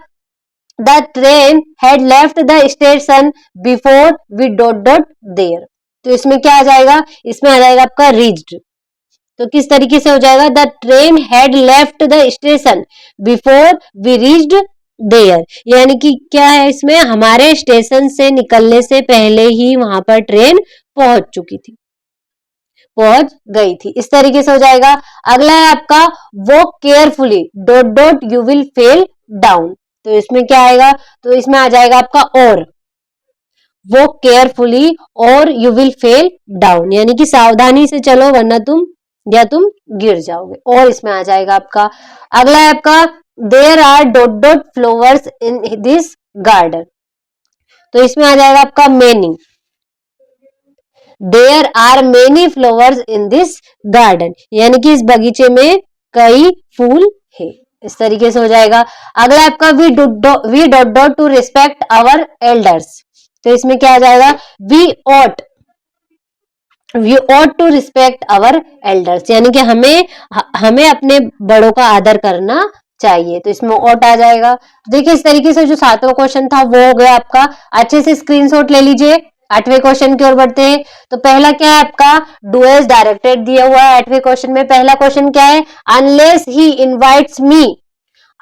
the train had left the station before we dot dot there, तो इसमें क्या आ जाएगा, इसमें आ जाएगा आपका रीच्ड। तो किस तरीके से हो जाएगा, the train had left the station before we reached there, यानी कि क्या है इसमें, हमारे स्टेशन से निकलने से पहले ही वहां पर ट्रेन पहुंच चुकी थी, पहुंच गई थी, इस तरीके से हो जाएगा। अगला है आपका walk carefully dot dot U will fell down, तो इसमें क्या आएगा, तो इसमें आ जाएगा आपका और, वॉक केयरफुली और यू विल फेल डाउन, यानी कि सावधानी से चलो वरना तुम गिर जाओगे, और इसमें आ जाएगा आपका। अगला है आपका there are dot dot flowers in this garden, तो इसमें आ जाएगा आपका many, there are many flowers in this garden, यानी कि इस बगीचे में कई फूल है, इस तरीके से हो जाएगा। अगला आपका we dot dot to respect our elders, तो इसमें क्या आ जाएगा, we ought to respect our elders, यानी कि हमें अपने बड़ों का आदर करना चाहिए, तो इसमें ऑट आ जाएगा। देखिए इस तरीके से जो 7वां क्वेश्चन था वो हो गया आपका, अच्छे से स्क्रीनशॉट ले लीजिए। 8वें क्वेश्चन की ओर बढ़ते हैं। तो पहला क्या है आपका, डू एज डायरेक्टेड दिया हुआ है 8वें क्वेश्चन में। पहला क्वेश्चन क्या है, unless he invites me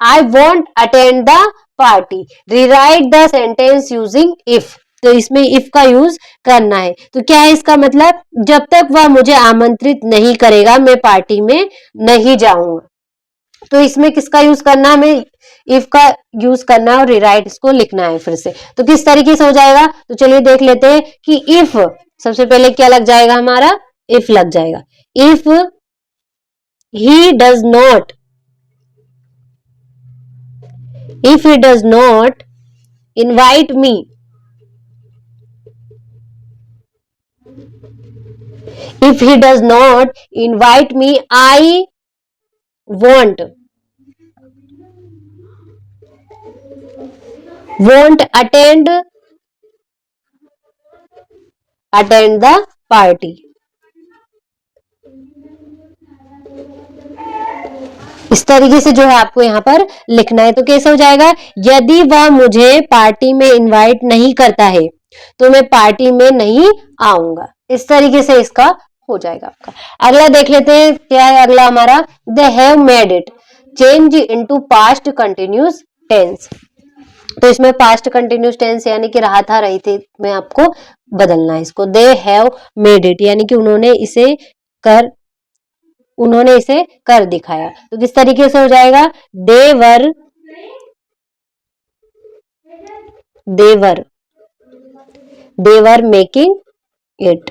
I want attend the party, rewrite the sentence using if, तो इसमें इफ का यूज करना है। तो क्या है इसका मतलब, जब तक वह मुझे आमंत्रित नहीं करेगा मैं पार्टी में नहीं जाऊंगा। तो इसमें किसका यूज करना है, हमें इफ का यूज करना है और रिराइट इसको लिखना है फिर से। तो किस तरीके से हो जाएगा, तो चलिए देख लेते हैं कि इफ, सबसे पहले क्या लग जाएगा हमारा, इफ लग जाएगा। If he does not, if he does not invite me, if he does not invite me I won't attend the party, इस तरीके से जो है आपको यहाँ पर लिखना है। तो कैसे हो जाएगा, यदि वह मुझे पार्टी में इनवाइट नहीं करता है तो मैं पार्टी में नहीं आऊंगा, इस तरीके से इसका हो जाएगा आपका। अगला देख लेते हैं क्या है अगला हमारा, they have made it change into past continuous tense, तो इसमें पास्ट कंटिन्यूस टेंस यानी कि रहा था रही थी में आपको बदलना है इसको। दे हैव मेड इट यानी कि उन्होंने इसे कर दिखाया, तो किस तरीके से हो जाएगा, देवर मेकिंग इट,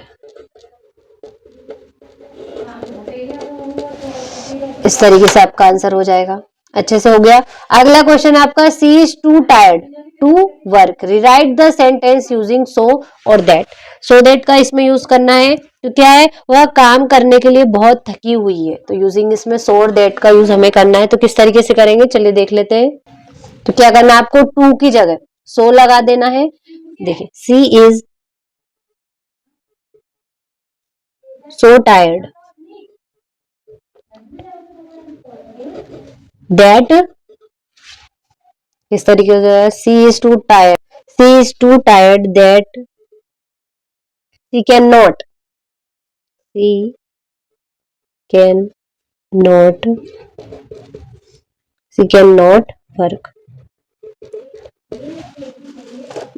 इस तरीके से आपका आंसर हो जाएगा। अच्छे से हो गया। अगला क्वेश्चन आपका, she is too tired to work, rewrite the sentence using so और दैट, सो दैट का इसमें यूज करना है। तो क्या है, वह काम करने के लिए बहुत थकी हुई है, तो यूजिंग इसमें सो और दैट का यूज हमें करना है। तो किस तरीके से करेंगे चलिए देख लेते हैं। तो क्या करना है आपको, टू की जगह सो लगा देना है। देखिए सी इज सो टायर्ड that, इस तरीके से she is too tired that she cannot work,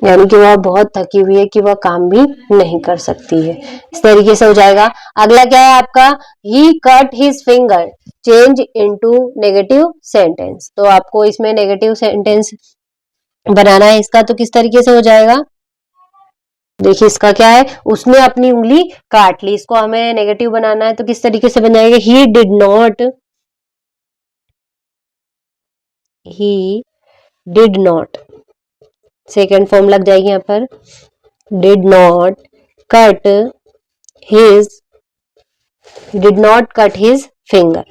यानी कि वह बहुत थकी हुई है कि वह काम भी नहीं कर सकती है, इस तरीके से हो जाएगा। अगला क्या है आपका, he cut his finger, change into negative sentence, तो आपको इसमें नेगेटिव सेंटेंस बनाना है इसका, तो किस तरीके से हो जाएगा, देखिए इसका क्या है, उसने अपनी उंगली काट ली, इसको हमें नेगेटिव बनाना है तो किस तरीके से बन जाएगा, he did not, second form लग जाएगी यहाँ पर, did not cut his finger,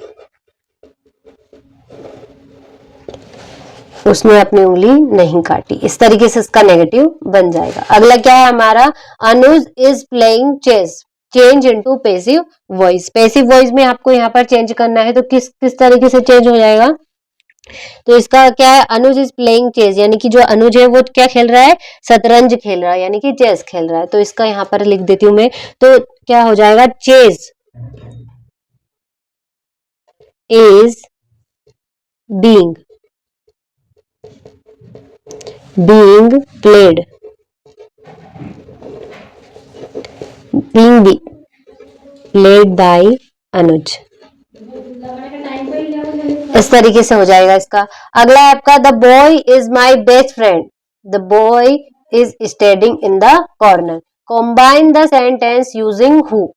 उसने अपनी उंगली नहीं काटी, इस तरीके से इसका नेगेटिव बन जाएगा। अगला क्या है हमारा, Anuj is playing chess, change into passive voice, passive voice में आपको यहाँ पर चेंज करना है तो किस तरीके से चेंज हो जाएगा, तो इसका क्या है, अनुज इज प्लेइंग चेस, यानी कि जो अनुज है वो क्या खेल रहा है, शतरंज खेल रहा है, यानी कि चेस खेल रहा है, तो इसका यहाँ पर लिख देती हूँ मैं, तो क्या हो जाएगा, chess is being played by Anuj, इस तरीके से हो जाएगा इसका। अगला है आपका, the boy is my best friend, the boy is standing in the corner, combine the sentence using who,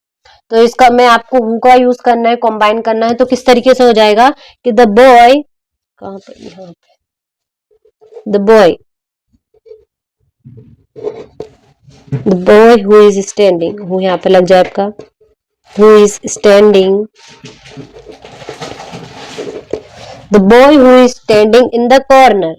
तो इसका मैं आपको हु का यूज करना है, कॉम्बाइन करना है, तो किस तरीके से हो जाएगा कि द बॉय, कहां पे, यहाँ पे, the boy who is standing, who यहाँ पे लग जाए आपका, who is standing, the boy who is standing in the corner,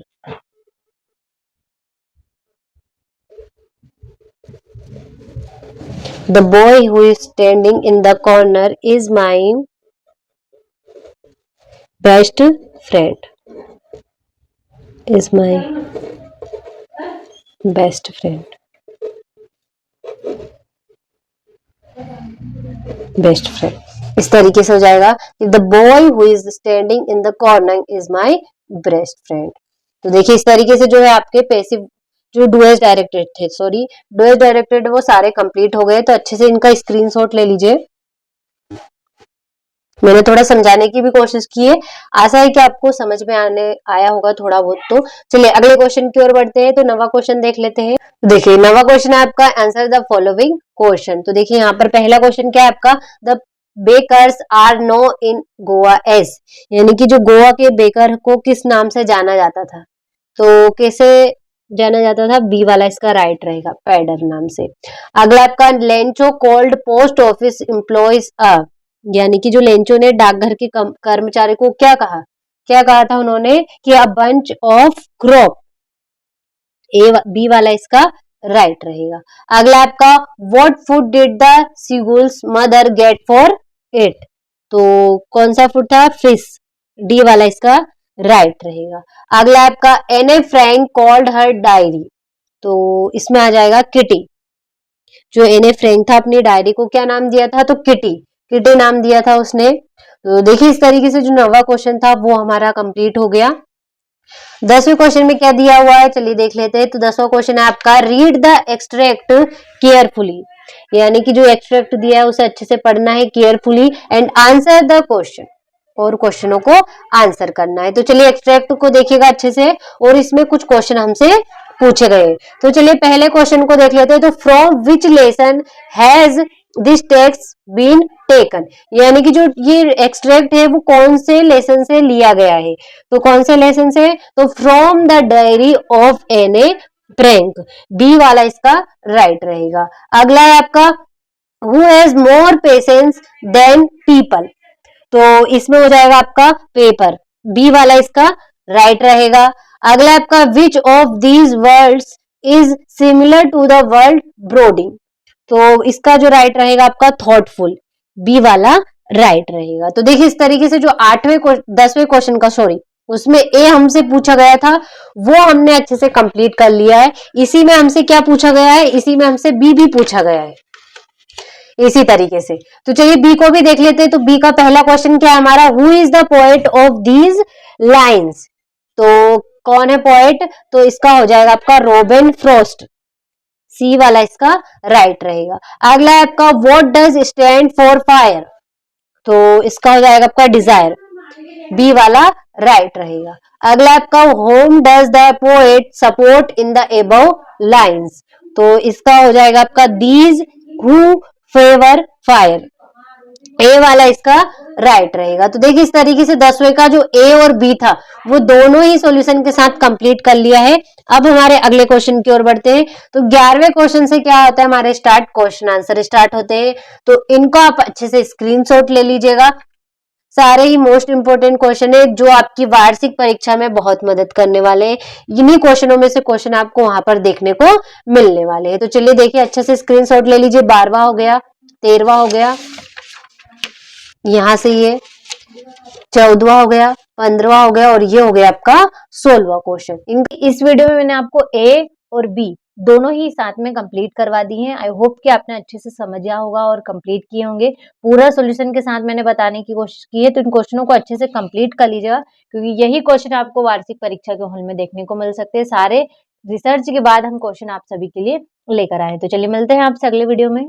the boy who is standing in the corner is my best friend, is my best friend, best friend, इस तरीके से हो जाएगा कि the boy who is standing in the corner is my best friend. तो देखिए इस तरीके से जो है आपके पैसिव जो डुएस डायरेक्टेड थे, सॉरी डुएस डायरेक्टेड, वो सारे कंप्लीट हो गए, तो अच्छे से इनका स्क्रीनशॉट ले लीजिए। मैंने थोड़ा समझाने की भी कोशिश की है, आशा है कि आपको समझ में आया होगा थोड़ा बहुत। तो चलिए अगले क्वेश्चन की ओर बढ़ते हैं, तो नवा क्वेश्चन देख लेते हैं। देखिए नवा क्वेश्चन है आपका, आंसर द फॉलोइंग क्वेश्चन। तो देखिए यहाँ पर पहला क्वेश्चन क्या है आपका, the bakers are no in Goa as, यानी कि जो गोवा के बेकर को किस नाम से जाना जाता था, तो कैसे जाना जाता था, बी वाला इसका राइट रहेगा, पैडर नाम से। अगला आपका, Lencho called post office employees a, यानी कि जो लेंचो ने डाकघर के कर्मचारी को क्या कहा था उन्होंने, कि a bunch of crop, B वाला इसका राइट रहेगा। अगला आपका, what food did the seagulls mother get for it, तो कौन सा फूड था, फिश, डी वाला इसका राइट रहेगा। अगला आपका, एने फ्रैंक कॉल्ड हर डायरी, तो इसमें आ जाएगा किटी, जो एने फ्रैंक था अपनी डायरी को क्या नाम दिया था, तो किटी नाम दिया था उसने। तो देखिए इस तरीके से जो नवा क्वेश्चन था वो हमारा कंप्लीट हो गया। 10वें क्वेश्चन में क्या दिया हुआ है, चलिए देख लेते हैं। तो 10वां क्वेश्चन है आपका, रीड द एक्सट्रैक्ट केयरफुली, यानी कि जो एक्सट्रैक्ट दिया है उसे अच्छे से पढ़ना है carefully, and answer the question, और क्वेश्चनों को आंसर करना है। तो चलिए एक्सट्रैक्ट को देखिएगा अच्छे से, और इसमें कुछ क्वेश्चन हमसे पूछे गए। तो चलिए पहले क्वेश्चन को देख लेते हैं। तो from which lesson has this text been taken, यानी कि जो ये एक्सट्रैक्ट है वो कौन से लेसन से लिया गया है, तो कौन से लेसन से, तो from the diary of Anne Frank, B वाला इसका राइट रहेगा। अगला है आपका, who has more patience than people, तो इसमें हो जाएगा आपका पेपर, बी वाला इसका राइट रहेगा। अगला आपका, which of these words is similar to the word brooding, तो इसका जो राइट रहेगा आपका थॉटफुल, बी वाला राइट रहेगा। तो देखिए इस तरीके से जो 10वें क्वेश्चन का, सॉरी उसमें ए हमसे पूछा गया था, वो हमने अच्छे से कंप्लीट कर लिया है। इसी में हमसे क्या पूछा गया है, इसी में हमसे बी भी पूछा गया है इसी तरीके से। तो चलिए बी को भी देख लेते हैं। तो बी का पहला क्वेश्चन क्या है हमारा, who is the poet of these lines. तो कौन है पोएट, तो इसका हो जाएगा आपका रॉबिन फ्रॉस्ट, सी वाला इसका राइट रहेगा। अगला है आपका what does stand for fire, तो इसका हो जाएगा आपका डिजायर, बी वाला राइट रहेगा। अगला आपका home does the poet support in the above lines, तो इसका हो जाएगा आपका दीज हु फेवर फायर, ए वाला इसका राइट रहेगा। तो देखिए इस तरीके से 10वें का जो ए और बी था वो दोनों ही सॉल्यूशन के साथ कंप्लीट कर लिया है। अब हमारे अगले क्वेश्चन की ओर बढ़ते हैं। तो 11वें क्वेश्चन से क्या होता है, हमारे स्टार्ट क्वेश्चन आंसर स्टार्ट होते हैं। तो इनको आप अच्छे से स्क्रीनशॉट ले लीजिएगा। सारे ही मोस्ट इंपोर्टेंट क्वेश्चन है जो आपकी वार्षिक परीक्षा में बहुत मदद करने वाले हैं। इन्हीं क्वेश्चनों में से क्वेश्चन आपको वहां पर देखने को मिलने वाले हैं। तो चलिए देखिए अच्छे से स्क्रीनशॉट ले लीजिए। 12वां हो गया, 13वां हो गया, यहां से ये 14वां हो गया, 15वां हो गया और ये हो गया आपका 16वां क्वेश्चन। इस वीडियो में मैंने आपको ए और बी दोनों ही साथ में कंप्लीट करवा दी हैं। आई होप कि आपने अच्छे से समझा होगा और कंप्लीट किए होंगे। पूरा सॉल्यूशन के साथ मैंने बताने की कोशिश की है, तो इन क्वेश्चनों को अच्छे से कंप्लीट कर लीजिएगा, क्योंकि यही क्वेश्चन आपको वार्षिक परीक्षा के हॉल में देखने को मिल सकते हैं। सारे रिसर्च के बाद हम क्वेश्चन आप सभी के लिए लेकर आए। तो चलिए मिलते हैं आपसे अगले वीडियो में।